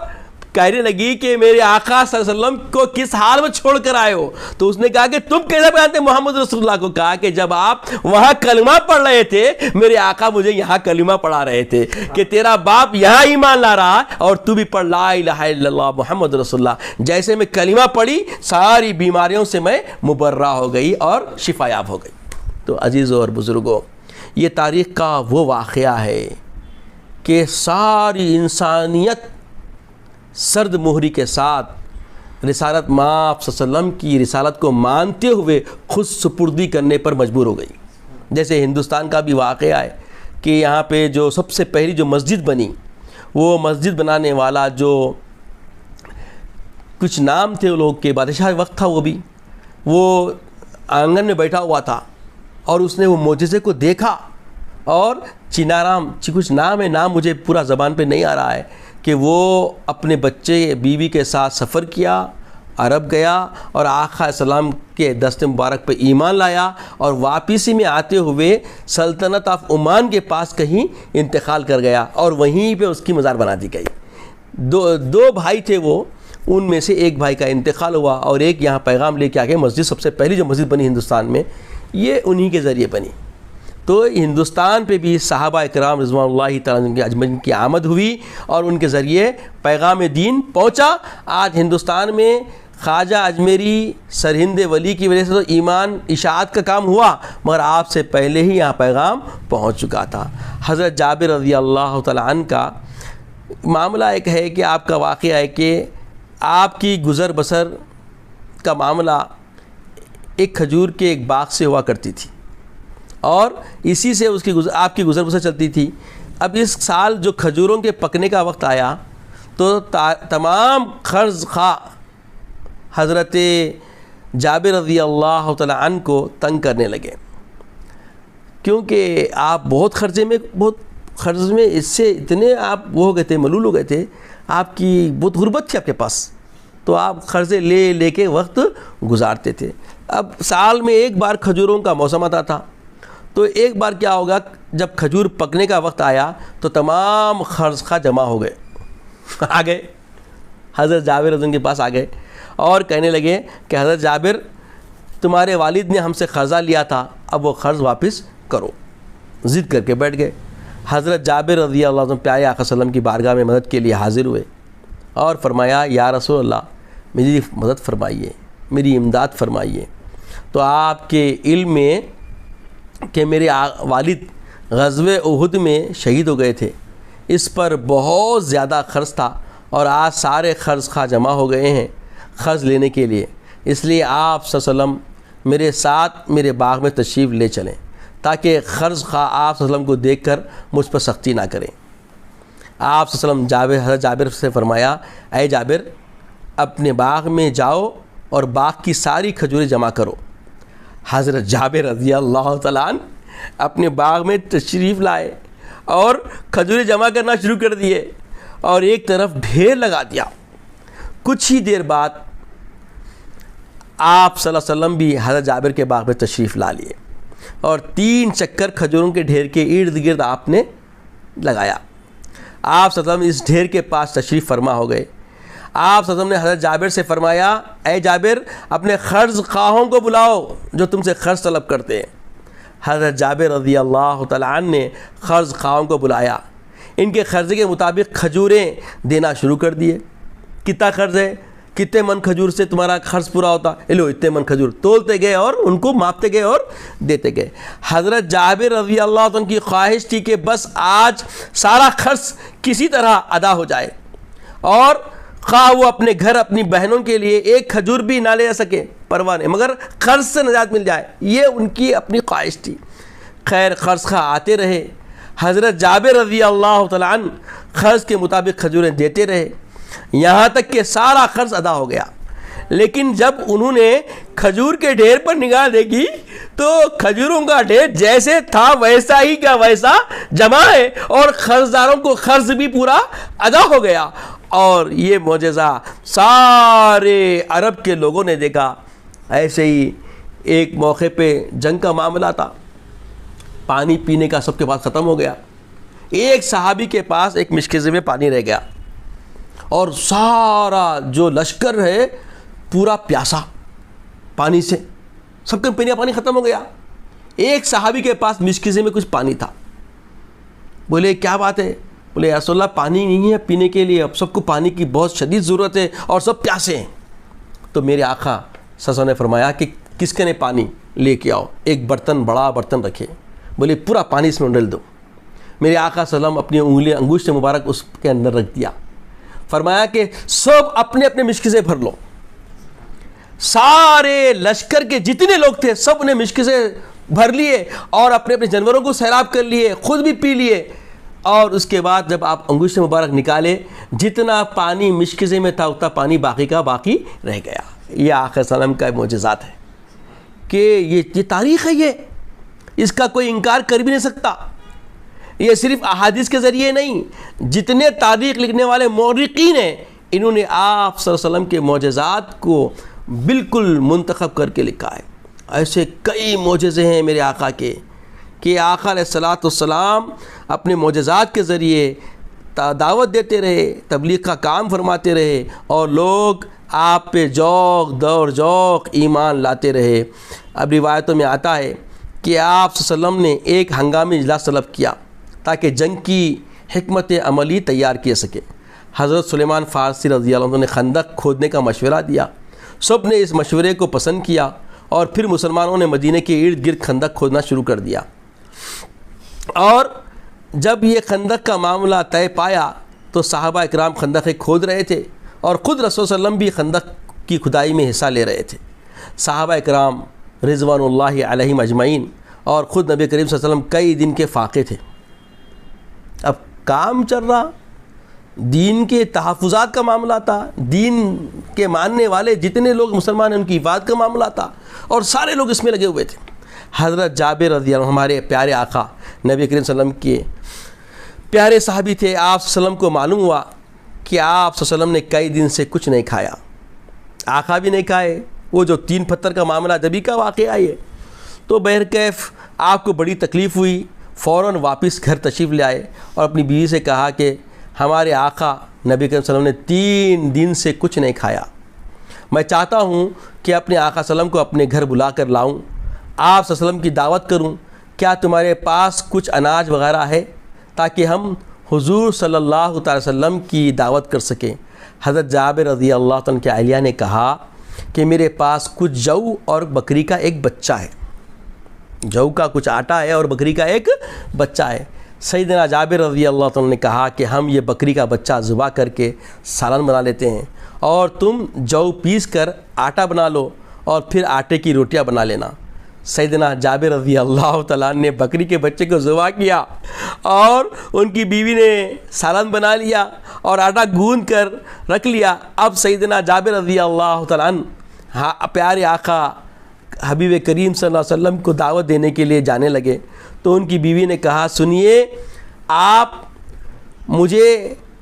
کہنے لگی کہ میرے آقا صلی اللہ علیہ وسلم کو کس حال میں چھوڑ کر آئے ہو. تو اس نے کہا کہ تم کیسے پہچانتے محمد رسول اللہ کو. کہا کہ جب آپ وہاں کلمہ پڑھ رہے تھے میرے آقا مجھے یہاں کلمہ پڑھا رہے تھے کہ تیرا باپ یہاں ایمان لا رہا ہے اور تو بھی پڑھ لا الہ الا اللہ محمد رسول اللہ. جیسے میں کلمہ پڑھی ساری بیماریوں سے میں مبرہ ہو گئی اور شفا یاب ہو گئی. تو عزیزوں اور بزرگوں، یہ تاریخ کا وہ واقعہ ہے کہ ساری انسانیت سرد مہری کے ساتھ رسالت مآب صلی اللہ علیہ وسلم کی رسالت کو مانتے ہوئے خود سپردی کرنے پر مجبور ہو گئی. جیسے ہندوستان کا بھی واقعہ ہے کہ یہاں پہ جو سب سے پہلی جو مسجد بنی، وہ مسجد بنانے والا جو کچھ نام تھے لوگ کے بادشاہ وقت تھا، وہ آنگن میں بیٹھا ہوا تھا اور اس نے وہ معجزے کو دیکھا. اور چینارام کچھ نام ہے، نام مجھے پورا زبان پہ نہیں آ رہا ہے، کہ وہ اپنے بچے بیوی کے ساتھ سفر کیا، عرب گیا اور آقا السلام کے دست مبارک پہ ایمان لایا اور واپسی میں آتے ہوئے سلطنت آف عمان کے پاس کہیں انتقال کر گیا اور وہیں پہ اس کی مزار بنا دی گئی. دو بھائی تھے، وہ ان میں سے ایک بھائی کا انتقال ہوا اور ایک یہاں پیغام لے کے آ گئے. مسجد سب سے پہلی جو مسجد بنی ہندوستان میں یہ انہی کے ذریعے بنی. تو ہندوستان پہ بھی صحابہ اکرام رضوان اللہ تعالیٰ اجمعین کی آمد ہوئی اور ان کے ذریعے پیغام دین پہنچا. آج ہندوستان میں خواجہ اجمیری سرہند ولی کی وجہ سے تو ایمان اشاعت کا کام ہوا، مگر آپ سے پہلے ہی یہاں پیغام پہنچ چکا تھا. حضرت جابر رضی اللہ تعالیٰ عنہ کا معاملہ ایک ہے کہ آپ کا واقعہ ہے کہ آپ کی گزر بسر کا معاملہ ایک کھجور کے ایک باغ سے ہوا کرتی تھی اور اسی سے آپ کی گزر بسر چلتی تھی. اب اس سال جو کھجوروں کے پکنے کا وقت آیا تو تمام قرض خواہ حضرت جابر رضی اللہ تعالیٰ عنہ کو تنگ کرنے لگے، کیونکہ آپ بہت قرض میں اس سے اتنے آپ وہ ہو گئے تھے، ملول ہو گئے تھے، آپ کی بہت غربت تھی آپ کے پاس، تو آپ قرضے لے کے وقت گزارتے تھے. اب سال میں ایک بار کھجوروں کا موسم آتا تھا، تو ایک بار کیا ہوگا، جب کھجور پکنے کا وقت آیا تو تمام قرض خواہ جمع ہو گئے، آ گئے حضرت جابر رضی اللہ عنہ کے پاس آ گئے اور کہنے لگے کہ حضرت جابر تمہارے والد نے ہم سے قرضہ لیا تھا، اب وہ قرض واپس کرو. ضد کر کے بیٹھ گئے. حضرت جابر رضی اللہ عنہ پیارے آقا صلی اللہ علیہ وسلم کی بارگاہ میں مدد کے لیے حاضر ہوئے اور فرمایا یا رسول اللہ میری مدد فرمائیے، میری امداد فرمائیے. تو آپ کے علم میں کہ میرے والد غزوہ احد میں شہید ہو گئے تھے، اس پر بہت زیادہ قرض تھا اور آج سارے قرض خواہ جمع ہو گئے ہیں قرض لینے کے لیے، اس لیے آپ صلی اللہ علیہ وسلم میرے ساتھ میرے باغ میں تشریف لے چلیں تاکہ قرض خواہ آپ صلی اللہ علیہ وسلم کو دیکھ کر مجھ پر سختی نہ کریں. آپ صلی اللہ علیہ وسلم حضرت جابر سے فرمایا اے جابر اپنے باغ میں جاؤ اور باغ کی ساری کھجوریں جمع کرو. حضرت جابر رضی اللہ تعالیٰ عنہ اپنے باغ میں تشریف لائے اور کھجوریں جمع کرنا شروع کر دیے اور ایک طرف ڈھیر لگا دیا. کچھ ہی دیر بعد آپ صلی اللہ علیہ وسلم بھی حضرت جابر کے باغ میں تشریف لا لیے اور 3 چکر کھجوروں کے ڈھیر کے ارد گرد آپ نے لگایا. آپ صلی اللہ علیہ وسلم اس ڈھیر کے پاس تشریف فرما ہو گئے. آپ صلی اللہ علیہ وسلم نے حضرت جابر سے فرمایا اے جابر اپنے قرض خواہوں کو بلاؤ جو تم سے قرض طلب کرتے ہیں. حضرت جابر رضی اللہ تعالیٰ عنہ نے قرض خواہوں کو بلایا، ان کے قرضے کے مطابق کھجوریں دینا شروع کر دیے. کتنا قرض ہے کتنے من کھجور سے تمہارا خرچ پورا ہوتا؟ لو اتنے من کھجور، تولتے گئے اور ان کو ماپتے گئے اور دیتے گئے۔ حضرت جابر رضی اللہ عنہ کی خواہش تھی کہ بس آج سارا خرچ کسی طرح ادا ہو جائے، اور خواہ وہ اپنے گھر اپنی بہنوں کے لیے ایک کھجور بھی نہ لے جا سکے پرواہ نہیں، مگر قرض سے نجات مل جائے، یہ ان کی اپنی خواہش تھی۔ خیر قرض خواہ آتے رہے، حضرت جابر رضی اللہ تعالیٰ عنہ قرض کے مطابق کھجوریں دیتے رہے، یہاں تک کہ سارا قرض ادا ہو گیا۔ لیکن جب انہوں نے کھجور کے ڈھیر پر نگاہ دیکھی تو کھجوروں کا ڈھیر جیسے تھا ویسا ہی کا ویسا جمع ہے، اور قرضداروں کو قرض بھی پورا ادا ہو گیا۔ اور یہ معجزہ سارے عرب کے لوگوں نے دیکھا۔ ایسے ہی ایک موقع پہ جنگ کا معاملہ تھا، پانی پینے کا سب کے پاس ختم ہو گیا، ایک صحابی کے پاس ایک مشکزے میں پانی رہ گیا، اور سارا جو لشکر ہے پورا پیاسا پانی سے، سب کا پینے کا پانی ختم ہو گیا، ایک صحابی کے پاس مشکزے میں کچھ پانی تھا۔ بولے کیا بات ہے؟ بولے یا رسول اللہ پانی نہیں ہے پینے کے لیے، اب سب کو پانی کی بہت شدید ضرورت ہے اور سب پیاسے ہیں۔ تو میرے آقا صلی اللہ علیہ وسلم نے فرمایا کہ کس کے نے پانی لے کے آؤ، ایک برتن بڑا برتن رکھے، بولے پورا پانی اس میں ڈال دو۔ میرے آقا صلی اللہ علیہ وسلم اپنی انگلی انگوشت مبارک اس کے اندر رکھ دیا، فرمایا کہ سب اپنے اپنے مشکزے بھر لو۔ سارے لشکر کے جتنے لوگ تھے سب نے مشکزے بھر لیے اور اپنے اپنے جانوروں کو سیراب کر لیے، خود بھی پی لیے، اور اس کے بعد جب آپ انگوشت مبارک نکالے جتنا پانی مشکزے میں تھا اتنا پانی باقی کا باقی رہ گیا۔ یہ آقا صلی اللہ علیہ وسلم کا معجزات ہے کہ یہ تاریخ ہے، یہ اس کا کوئی انکار کر بھی نہیں سکتا۔ یہ صرف احادیث کے ذریعے نہیں، جتنے تاریخ لکھنے والے مورخین ہیں انہوں نے آپ صلی اللہ علیہ وسلم کے معجزات کو بالکل منتخب کر کے لکھا ہے۔ ایسے کئی معجزے ہیں میرے آقا کے کہ آقا علیہ السلام اپنے معجزات کے ذریعے دعوت دیتے رہے، تبلیغ کا کام فرماتے رہے، اور لوگ آپ پہ ذوق دور ذوق ایمان لاتے رہے۔ اب روایتوں میں آتا ہے کہ آپ صلی اللہ علیہ وسلم نے ایک ہنگامی اجلاس طلب کیا تاکہ جنگ کی حکمت عملی تیار کیے سکے۔ حضرت سلیمان فارسی رضی اللہ عنہ نے خندق کھودنے کا مشورہ دیا، سب نے اس مشورے کو پسند کیا، اور پھر مسلمانوں نے مدینہ کے ارد گرد خندق کھودنا شروع کر دیا۔ اور جب یہ خندق کا معاملہ طے پایا تو صحابہ اکرام خندقیں کھود رہے تھے، اور خود رسول صلی اللہ علیہ وسلم بھی خندق کی کھدائی میں حصہ لے رہے تھے۔ صحابہ اکرام رضوان اللہ علیہم اجمعین اور خود نبی کریم صلی اللہ علیہ وسلم کئی دن کے فاقے تھے۔ اب کام چل رہا، دین کے تحفظات کا معاملہ تھا، دین کے ماننے والے جتنے لوگ مسلمان ہیں ان کی حفاظت کا معاملہ تھا، اور سارے لوگ اس میں لگے ہوئے تھے۔ حضرت جابر رضی اللہ عنہ ہمارے پیارے آقا نبی کریم صلی اللہ علیہ وسلم کے پیارے صحابی تھے۔ آپ صلی اللہ علیہ وسلم کو معلوم ہوا کہ آپ صلی اللہ علیہ وسلم نے کئی دن سے کچھ نہیں کھایا، آقا بھی نہیں کھائے، وہ جو 3 پتھر کا معاملہ جبھی کا واقعہ ہے، تو بہرکیف آپ کو بڑی تکلیف ہوئی، فوراً واپس گھر تشریف لے آئے اور اپنی بیوی سے کہا کہ ہمارے آقا نبی کریم صلی اللہ علیہ وسلم نے 3 دن سے کچھ نہیں کھایا، میں چاہتا ہوں کہ اپنے آقا صلی اللہ علیہ وسلم کو اپنے گھر بلا کر لاؤں، آپ صلی اللہ علیہ وسلم کی دعوت کروں، کیا تمہارے پاس کچھ اناج وغیرہ ہے تاکہ ہم حضور صلی اللہ تعالی وسلم کی دعوت کر سکیں؟ حضرت جابر رضی اللہ عنہ کے اہلیہ نے کہا کہ میرے پاس کچھ جو اور بکری کا ایک بچہ ہے، جو کا کچھ آٹا ہے اور بکری کا ایک بچہ ہے۔ سیدنا جابر رضی اللہ عنہ نے کہا کہ ہم یہ بکری کا بچہ ذبح کر کے سالن بنا لیتے ہیں، اور تم جو پیس کر آٹا بنا لو اور پھر آٹے کی روٹیاں بنا لینا۔ سیدنا جابر رضی اللہ تعالیٰ نے بکری کے بچے کو ذبح کیا، اور ان کی بیوی نے سالن بنا لیا اور آٹا گوندھ کر رکھ لیا۔ اب سیدنا جابر رضی اللہ تعالیٰ پیارے آقا حبیب کریم صلی اللہ علیہ وسلم کو دعوت دینے کے لیے جانے لگے، تو ان کی بیوی نے کہا سنیے، آپ مجھے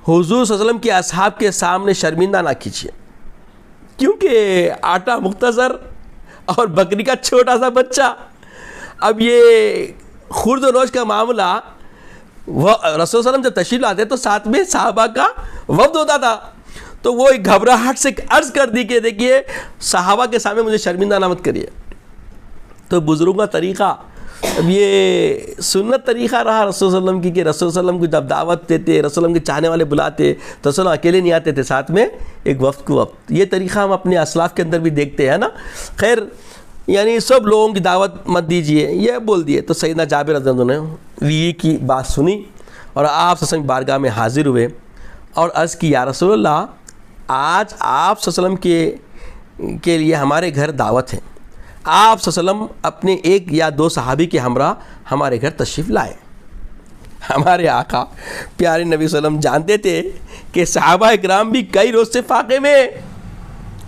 حضور صلی اللہ علیہ وسلم کے اصحاب کے سامنے شرمندہ نہ کیجیے، کیونکہ آٹا مختصر اور بکری کا چھوٹا سا بچہ۔ اب یہ خورد و نوش کا معاملہ، وہ رسول صلی اللہ علیہ وسلم جب تشریف لاتے تو ساتھ میں صحابہ کا وفد ہوتا تھا، تو وہ ایک گھبراہٹ سے عرض کر دی کہ دیکھیے صحابہ کے سامنے مجھے شرمندہ نہ مت کریے۔ تو بزرگوں کا طریقہ اب یہ سنت طریقہ رہا رسول صلی اللہ علیہ وسلم کی کہ رسول صلی اللہ علیہ وسلم کو جب دعوت دیتے، رسول اللہ کے چاہنے والے بلاتے تو رسول اللہ اکیلے نہیں آتے تھے، ساتھ میں ایک وفد کو وفد. یہ طریقہ ہم اپنے اسلاف کے اندر بھی دیکھتے ہیں نا. خیر یعنی سب لوگوں کی دعوت مت دیجیے، یہ بول دیے. تو سیدنا جابر رضی اللہ عنہ نے یہ کی بات سنی اور آپ صلی اللہ علیہ وسلم کی بارگاہ میں حاضر ہوئے اور عرض کی یا رسول اللہ، آج آپ صلی اللہ علیہ وسلم کے لیے ہمارے گھر دعوت ہے. آپ صلی اللہ علیہ وسلم اپنے ایک یا دو صحابی کے ہمراہ ہمارے گھر تشریف لائے. ہمارے آقا پیارے نبی صلی اللہ علیہ وسلم جانتے تھے کہ صحابہ اکرام بھی کئی روز سے فاقے میں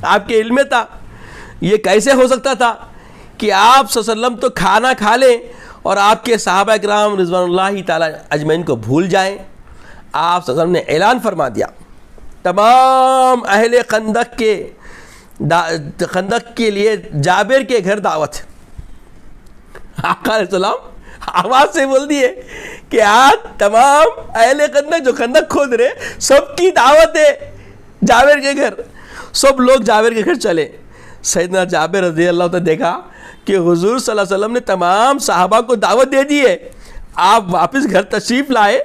آپ کے علم میں تھا. یہ کیسے ہو سکتا تھا کہ آپ صلی اللہ علیہ وسلم تو کھانا کھا لیں اور آپ کے صحابہ اکرام رضوان اللہ تعالیٰ اجمعین کو بھول جائیں. آپ صلی اللہ علیہ وسلم نے اعلان فرما دیا تمام اہل خندق کے لیے جابر کے گھر دعوت ہے. آقا علیہ السلام آواز سے بول دیے کہ آج تمام اہل خندق جو خندق کھود رہے سب کی دعوت ہے جابر کے گھر. سب لوگ جابر کے گھر چلے. سیدنا جابر رضی اللہ عنہ دیکھا کہ حضور صلی اللہ علیہ وسلم نے تمام صحابہ کو دعوت دے دی ہے. آپ واپس گھر تشریف لائے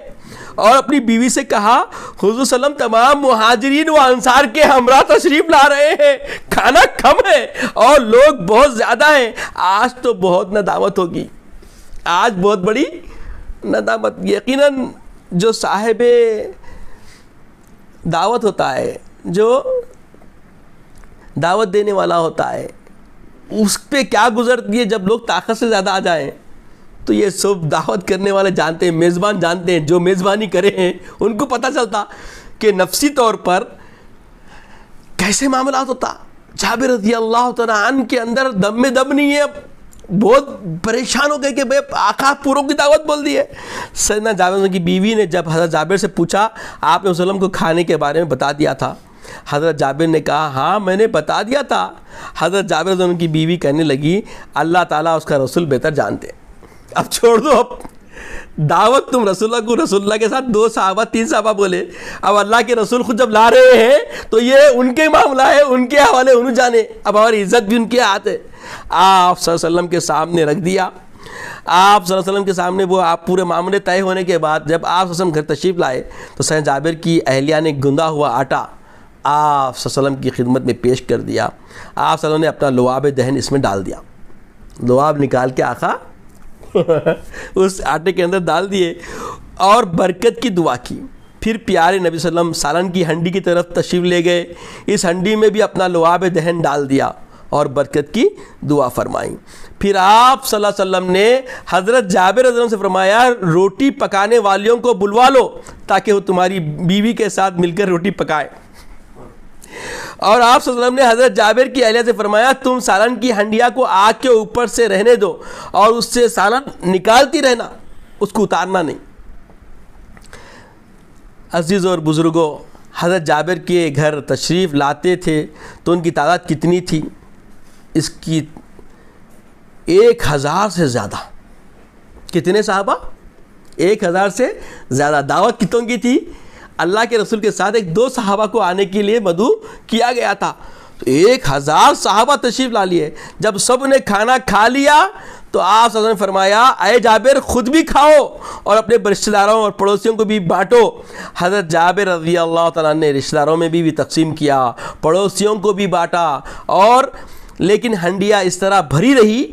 اور اپنی بیوی سے کہا حضور صلی اللہ علیہ وسلم تمام مہاجرین و انصار کے ہمراہ تشریف لا رہے ہیں، کھانا کم ہے اور لوگ بہت زیادہ ہیں، آج تو بہت ندامت ہوگی، آج بہت بڑی ندامت. یقیناً جو صاحب دعوت ہوتا ہے، جو دعوت دینے والا ہوتا ہے، اس پہ کیا گزرتی ہے جب لوگ طاقت سے زیادہ آ جائیں. تو یہ سب دعوت کرنے والے جانتے ہیں، میزبان جانتے ہیں، جو میزبانی کرے ہیں ان کو پتہ چلتا کہ نفسی طور پر کیسے معاملات ہوتا. جابر رضی اللہ تعالیٰ عنہ کے اندر دم میں دم نہیں ہے، بہت پریشان ہو گئے کہ بھئی آقا پوروں کی دعوت بول دی ہے. سیدنا جابر کی بیوی نے جب حضرت جابر سے پوچھا آپ نے وسلم کو کھانے کے بارے میں بتا دیا تھا؟ حضرت جابر نے کہا ہاں میں نے بتا دیا تھا. حضرت جابر کی بیوی کہنے لگی اللہ تعالیٰ اس کا رسول بہتر جانتے. اب چھوڑ دو، اب دعوت تم رسول اللہ کو، رسول اللہ کے ساتھ 2 صحابہ 3 صحابہ بولے، اب اللہ کے رسول خود جب لا رہے ہیں تو یہ ان کے معاملہ ہے، ان کے حوالے انہوں جانے. اب ہماری عزت بھی ان کے ہاتھ ہے. آپ صلی اللہ علیہ وسلم کے سامنے رکھ دیا. آپ صلی اللہ علیہ وسلم کے سامنے وہ آپ پورے معاملے طے ہونے کے بعد جب آپ صلی اللہ علیہ وسلم گھر تشریف لائے تو سیدنا جابر کی اہلیہ نے گندا ہوا آٹا آپ صلی اللہ علیہ وسلم کی خدمت میں پیش کر دیا. آپ صلی اللہ علیہ وسلم نے اپنا لعاب دہن اس میں ڈال دیا، لعاب نکال کے آقا اس آٹے کے اندر ڈال دیے اور برکت کی دعا کی. پھر پیارے نبی صلی اللہ علیہ وسلم سالن کی ہنڈی کی طرف تشریف لے گئے، اس ہنڈی میں بھی اپنا لعاب دہن ڈال دیا اور برکت کی دعا فرمائی. پھر آپ صلی اللہ علیہ وسلم نے حضرت جابر رضی اللہ عنہ سے فرمایا روٹی پکانے والیوں کو بلوا لو تاکہ وہ تمہاری بیوی کے ساتھ مل کر روٹی پکائے. اور آپ صلی اللہ علیہ وسلم نے حضرت جابر کی اہلیہ سے فرمایا تم سالن کی ہنڈیا کو آگ کے اوپر سے رہنے دو اور اس سے سالن نکالتی رہنا، اس کو اتارنا نہیں. عزیز اور بزرگوں، حضرت جابر کے گھر تشریف لاتے تھے تو ان کی تعداد کتنی تھی؟ اس کی 1000 سے زیادہ. کتنے صحابہ؟ 1000 سے زیادہ. دعوت کتوں کی تھی؟ اللہ کے رسول کے ساتھ 2 صحابہ کو آنے کے لیے مدعو کیا گیا تھا. تو 1000 صحابہ تشریف لا لیے. جب سب نے کھانا کھا لیا تو آپ صلی اللہ علیہ وسلم نے فرمایا اے جابر خود بھی کھاؤ اور اپنے رشتہ داروں اور پڑوسیوں کو بھی بانٹو. حضرت جابر رضی اللہ تعالیٰ نے رشتہ داروں میں بھی تقسیم کیا، پڑوسیوں کو بھی بانٹا. اور لیکن ہنڈیا اس طرح بھری رہی،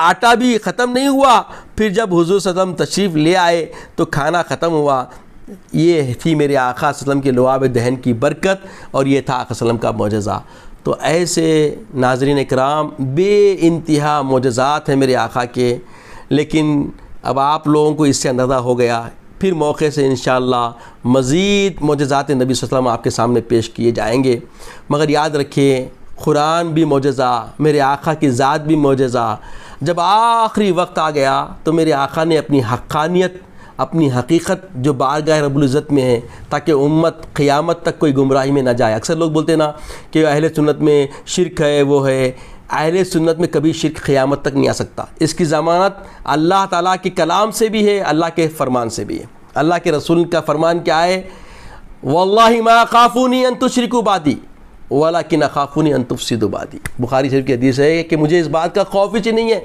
آٹا بھی ختم نہیں ہوا. پھر جب حضور صلی اللہ علیہ وسلم تشریف لے آئے تو کھانا ختم ہوا. یہ تھی میرے آقا صلی اللہ علیہ وسلم کے لعاب دہن کی برکت اور یہ تھا آقا صلی اللہ علیہ وسلم کا معجزہ. تو ایسے ناظرین اکرام بے انتہا معجزات ہیں میرے آقا کے، لیکن اب آپ لوگوں کو اس سے اندازہ ہو گیا. پھر موقع سے انشاءاللہ مزید معجزات نبی صلی اللہ علیہ وسلم آپ کے سامنے پیش کیے جائیں گے. مگر یاد رکھیں قرآن بھی معجزہ، میرے آقا کی ذات بھی معجزہ. جب آخری وقت آ گیا تو میرے آقا نے اپنی حقانیت، اپنی حقیقت جو بارگاہ رب العزت میں ہے تاکہ امت قیامت تک کوئی گمراہی میں نہ جائے. اکثر لوگ بولتے ہیں نا کہ اہل سنت میں شرک ہے، وہ ہے. اہل سنت میں کبھی شرک قیامت تک نہیں آ سکتا. اس کی ضمانت اللہ تعالیٰ کے کلام سے بھی ہے، اللہ کے فرمان سے بھی ہے. اللہ کے رسول کا فرمان کیا ہے؟ واللہ ما خافونی ان تشرکوا بعدی ولکن اخافونی ان تفسدوا بعدی. بخاری شریف کی حدیث ہے کہ مجھے اس بات کا خوف ہی نہیں ہے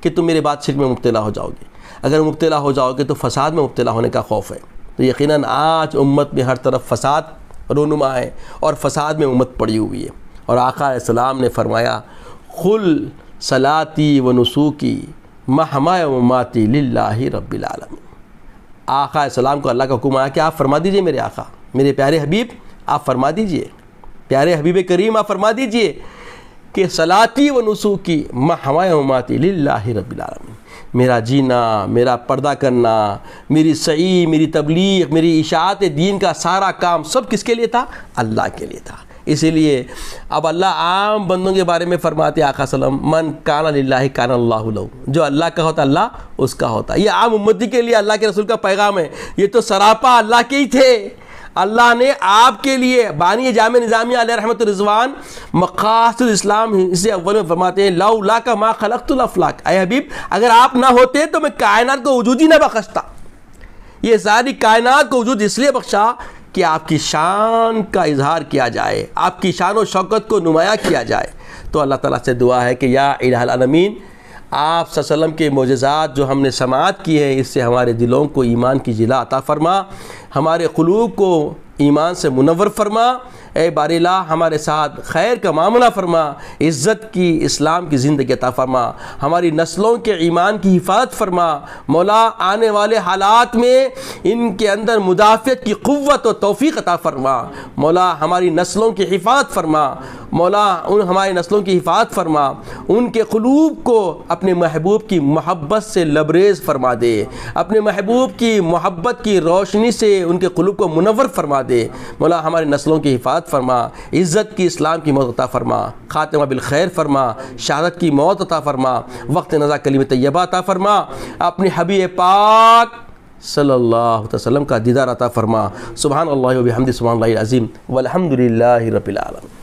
کہ تم میرے بعد شرک میں مبتلا ہو جاؤ گے. اگر مبتلا ہو جاؤ گے تو فساد میں مبتلا ہونے کا خوف ہے. تو یقیناً آج امت میں ہر طرف فساد رونما ہے اور فساد میں امت پڑی ہوئی ہے. اور آقا علیہ السلام نے فرمایا قل صلاتی و نسوکی محمای و مماتی للہ رب العالمین. آقا علیہ السلام کو اللہ کا حکم آیا کہ آپ فرما دیجئے میرے آقا، میرے پیارے حبیب آپ فرما دیجئے، پیارے حبیب کریم آپ فرما دیجئے کہ صلاتی و نسوکی محمای و مماتی للہ رب العالمین. میرا جینا، میرا پردہ کرنا، میری سعی، میری تبلیغ، میری اشاعت دین کا سارا کام سب کس کے لیے تھا؟ اللہ کے لیے تھا. اسی لیے اب اللہ عام بندوں کے بارے میں فرماتے آقا صلی اللہ علیہ وسلم من کان للہ کان اللہ لہ، جو اللہ کا ہوتا اللہ اس کا ہوتا. یہ عام امتی کے لیے اللہ کے رسول کا پیغام ہے. یہ تو سراپا اللہ کے ہی تھے. اللہ نے آپ کے لیے بانی جامع نظامیہ علیہ رحمۃ الرضوان مقاصد اسلام اسے اول میں فرماتے ہیں لولاک ما خلقت الافلاک، اے حبیب اگر آپ نہ ہوتے تو میں کائنات کو وجود ہی نہ بخشتا. یہ ساری کائنات کو وجود اس لیے بخشا کہ آپ کی شان کا اظہار کیا جائے، آپ کی شان و شوکت کو نمایاں کیا جائے. تو اللہ تعالیٰ سے دعا ہے کہ یا الہ العالمین آپ صلی اللہ علیہ وسلم کے معجزات جو ہم نے سماعت کی ہے اس سے ہمارے دلوں کو ایمان کی جلا عطا فرما، ہمارے قلوب کو ایمان سے منور فرما. اے باری اللہ ہمارے ساتھ خیر کا معاملہ فرما، عزت کی اسلام کی زندگی عطا فرما، ہماری نسلوں کے ایمان کی حفاظت فرما. مولا آنے والے حالات میں ان کے اندر مدافعت کی قوت و توفیق عطا فرما. مولا ہماری نسلوں کی حفاظت فرما. مولا ہماری نسلوں کی حفاظت فرما، ان کے قلوب کو اپنے محبوب کی محبت سے لبریز فرما دے، اپنے محبوب کی محبت کی روشنی سے ان کے قلوب کو منور فرما دے. مولا ہماری نسلوں کی حفاظت فرما، عزت کی اسلام کی موت عطا فرما، خاتمہ بالخیر فرما، شہادت کی موت عطا فرما، وقت نزا کلمہ طیبہ عطا فرما. اپنی حبیب پاک صلی اللہ علیہ وسلم کا دیدار عطا فرما. سبحان اللہ و بحمدہ سبحان اللہ العظیم والحمد للہ رب العالمین.